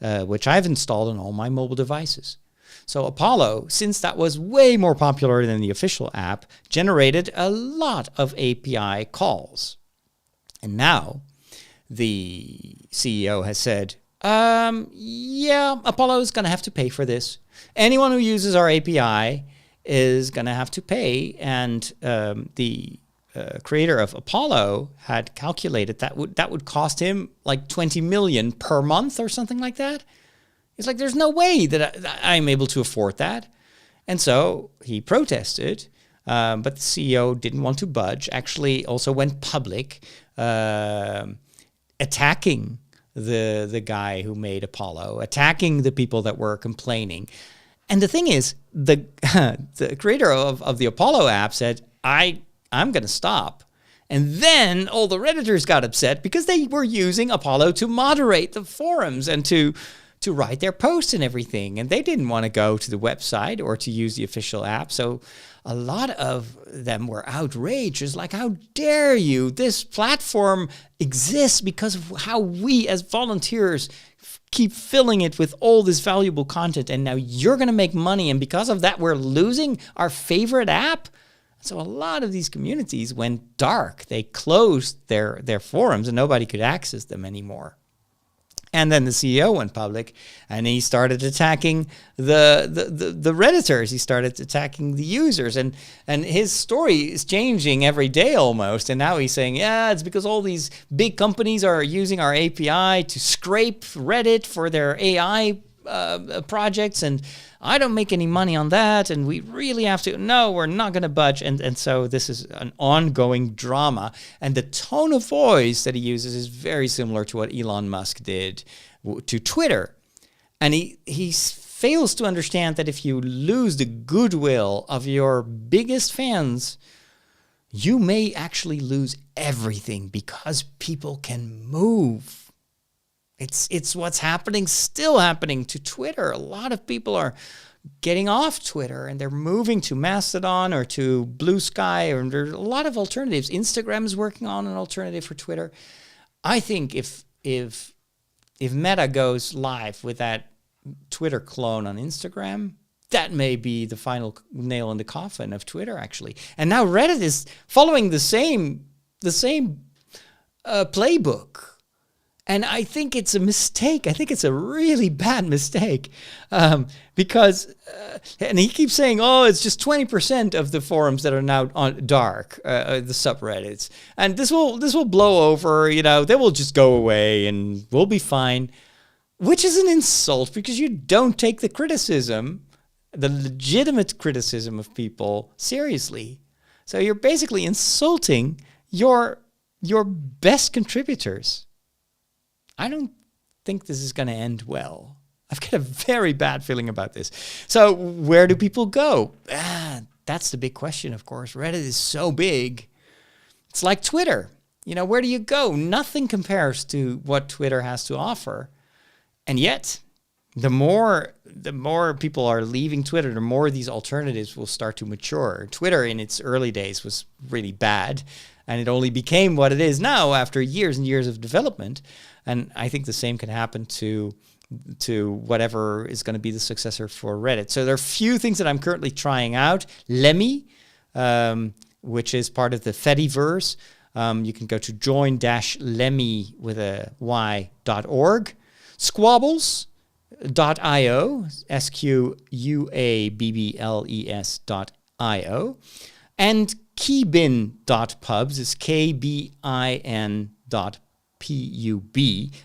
which I've installed on all my mobile devices. So Apollo, since that was way more popular than the official app, generated a lot of API calls. And now the CEO has said, Apollo is going to have to pay for this. Anyone who uses our API is going to have to pay. And the creator of Apollo had calculated that would cost him like 20 million per month or something like that. It's like, there's no way that I'm able to afford that. And so he protested, but the CEO didn't want to budge, actually also went public, attacking the guy who made Apollo, attacking the people that were complaining. And the thing is, the creator of the Apollo app said, I'm going to stop. And then all the Redditors got upset because they were using Apollo to moderate the forums and to write their posts and everything. And they didn't want to go to the website or to use the official app. So a lot of them were outraged. It's like, how dare you? This platform exists because of how we as volunteers keep filling it with all this valuable content. And now you're going to make money. And because of that, we're losing our favorite app. So a lot of these communities went dark. They closed their forums and nobody could access them anymore. And then the CEO went public, and he started attacking the Redditors. He started attacking the users, and his story is changing every day almost. And now he's saying, yeah, it's because all these big companies are using our API to scrape Reddit for their AI projects, and I don't make any money on that, and we really have to, no, we're not going to budge. And so this is an ongoing drama, and the tone of voice that he uses is very similar to what Elon Musk did to Twitter. And he fails to understand that if you lose the goodwill of your biggest fans, you may actually lose everything, because people can move. It's what's still happening to Twitter. A lot of people are getting off Twitter and they're moving to Mastodon or to Blue Sky, or there's a lot of alternatives. Instagram is working on an alternative for Twitter. I think if Meta goes live with that Twitter clone on Instagram, that may be the final nail in the coffin of Twitter, actually. And now Reddit is following the same playbook. And I think it's a mistake. I think it's a really bad mistake, because, and he keeps saying, oh, it's just 20% of the forums that are now on dark, the subreddits. And this will blow over, they will just go away and we'll be fine, which is an insult, because you don't take the criticism, the legitimate criticism of people, seriously. So you're basically insulting your best contributors. I don't think this is going to end well. I've got a very bad feeling about this. So where do people go? That's the big question, of course. Reddit is so big. It's like Twitter. Where do you go? Nothing compares to what Twitter has to offer. And yet, the more people are leaving Twitter, the more these alternatives will start to mature. Twitter in its early days was really bad, and it only became what it is now after years and years of development. And I think the same can happen to whatever is going to be the successor for Reddit. So there are a few things that I'm currently trying out. Lemmy, which is part of the Fediverse. You can go to join-lemmy with a y.org. Squabbles.io, SQUABBLES.io. And keybin.pubs is KBIN.pub.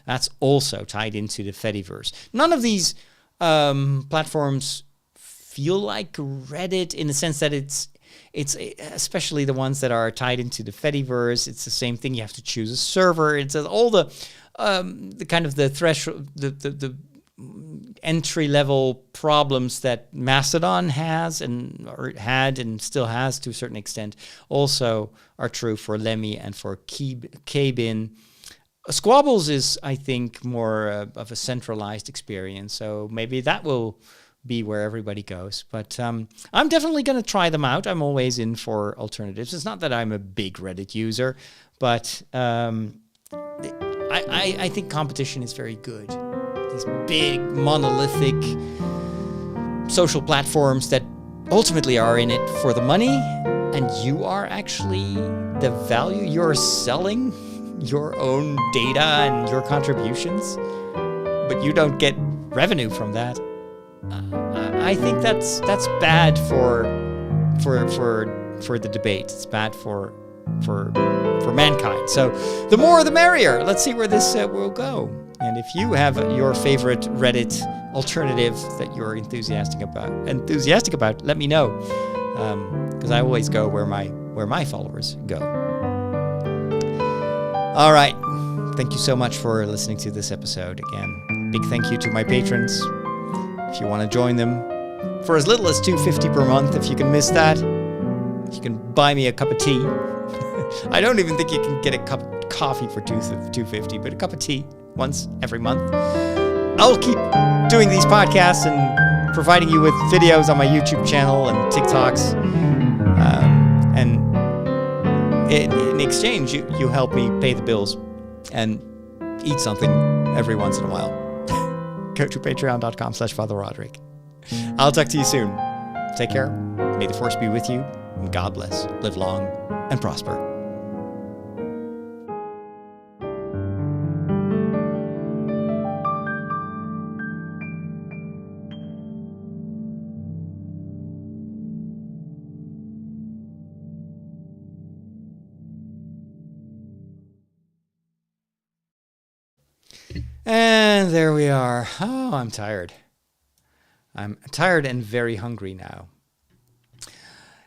That's also tied into the Fediverse. None of these platforms feel like Reddit in the sense that it's especially the ones that are tied into the Fediverse. It's the same thing. You have to choose a server. It's all the kind of the threshold, the entry level problems that Mastodon has or had and still has to a certain extent also are true for Lemmy and for Keybin. Squabbles is, I think, more of a centralized experience, so maybe that will be where everybody goes. But I'm definitely going to try them out. I'm always in for alternatives. It's not that I'm a big Reddit user, but I think competition is very good. These big, monolithic social platforms that ultimately are in it for the money, and you are actually the value. You're selling your own data and your contributions, but you don't get revenue from that. I think that's bad for the debate. It's bad for mankind. So the more the merrier. Let's see where this will go. And if you have your favorite Reddit alternative that you're enthusiastic about, let me know, because I always go where my followers go. All right. Thank you so much for listening to this episode. Again, big thank you to my patrons. If you want to join them for as little as $2.50 per month, if you can miss that, you can buy me a cup of tea. I don't even think you can get a cup of coffee for $2.50, but a cup of tea once every month. I'll keep doing these podcasts and providing you with videos on my YouTube channel and TikToks. And in exchange, you help me pay the bills and eat something every once in a while. Go to patreon.com/Father Roderick. I'll talk to you soon. Take care. May the force be with you. And God bless. Live long and prosper. there we are. Oh, I'm tired. I'm tired and very hungry now.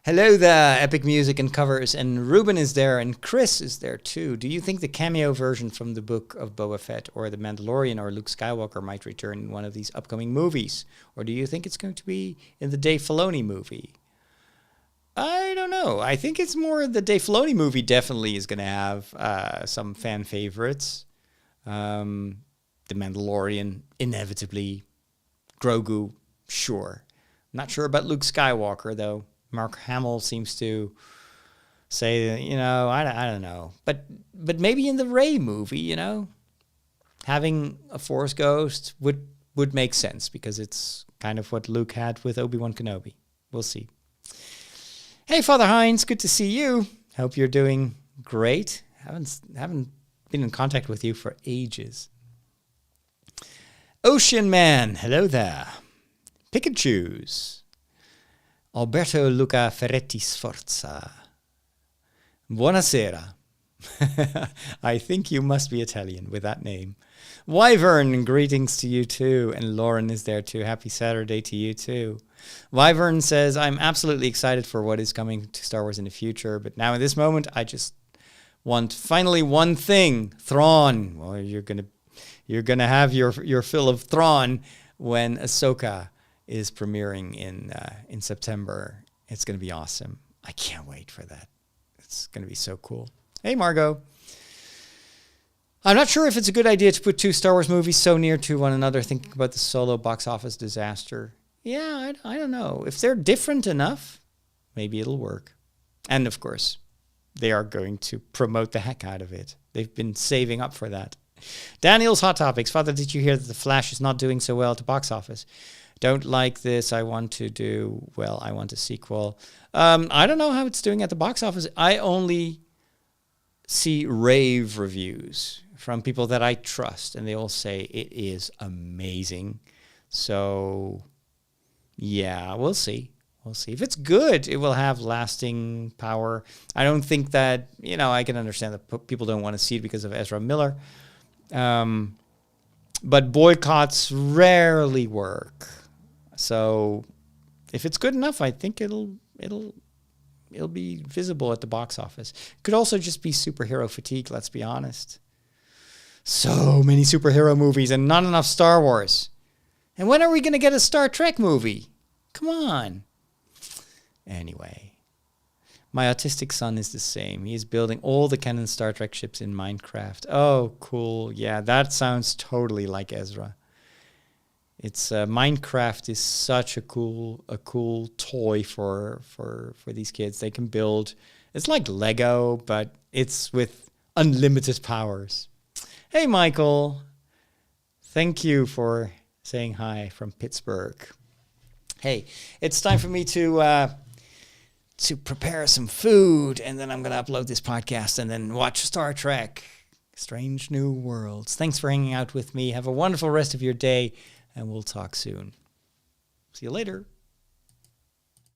Hello there, Epic Music and Covers, and Ruben is there, and Chris is there too. Do you think the cameo version from the Book of Boba Fett or The Mandalorian or Luke Skywalker might return in one of these upcoming movies? Or do you think it's going to be in the Dave Filoni movie? I don't know. I think it's more the Dave Filoni movie definitely is going to have some fan favorites. The Mandalorian, inevitably. Grogu, sure. Not sure about Luke Skywalker, though. Mark Hamill seems to say, I don't know. But maybe in the Rey movie, having a Force ghost would make sense because it's kind of what Luke had with Obi-Wan Kenobi. We'll see. Hey, Father Hines, good to see you. Hope you're doing great. Haven't been in contact with you for ages. Ocean Man, hello there. Pick and choose. Alberto Luca Ferretti Sforza. Buonasera. I think you must be Italian with that name. Wyvern, greetings to you too. And Lauren is there too. Happy Saturday to you too. Wyvern says, I'm absolutely excited for what is coming to Star Wars in the future. But now in this moment, I just want finally one thing. Thrawn. Well, you're gonna have your fill of Thrawn when Ahsoka is premiering in September. It's going to be awesome. I can't wait for that. It's going to be so cool. Hey, Margot. I'm not sure if it's a good idea to put two Star Wars movies so near to one another, thinking about the Solo box office disaster. Yeah, I don't know. If they're different enough, maybe it'll work. And, of course, they are going to promote the heck out of it. They've been saving up for that. Daniel's Hot Topics. Father, did you hear that The Flash is not doing so well at the box office? Don't like this. I want a sequel. I don't know how it's doing at the box office. I only see rave reviews from people that I trust, and they all say it is amazing. So, yeah, we'll see. We'll see. If it's good, it will have lasting power. I don't think that, I can understand that people don't want to see it because of Ezra Miller. But boycotts rarely work. So if it's good enough, I think it'll be visible at the box office. Could also just be superhero fatigue, let's be honest. So many superhero movies and not enough Star Wars. And when are we going to get a Star Trek movie? Come on. Anyway, my autistic son is the same. He is building all the canon Star Trek ships in Minecraft. Oh, cool. Yeah, that sounds totally like Ezra. It's Minecraft is such a cool toy for these kids. They can build. It's like Lego, but it's with unlimited powers. Hey, Michael. Thank you for saying hi from Pittsburgh. Hey, it's time for me to prepare some food, and then I'm going to upload this podcast and then watch Star Trek, Strange New Worlds. Thanks for hanging out with me. Have a wonderful rest of your day, and we'll talk soon. See you later.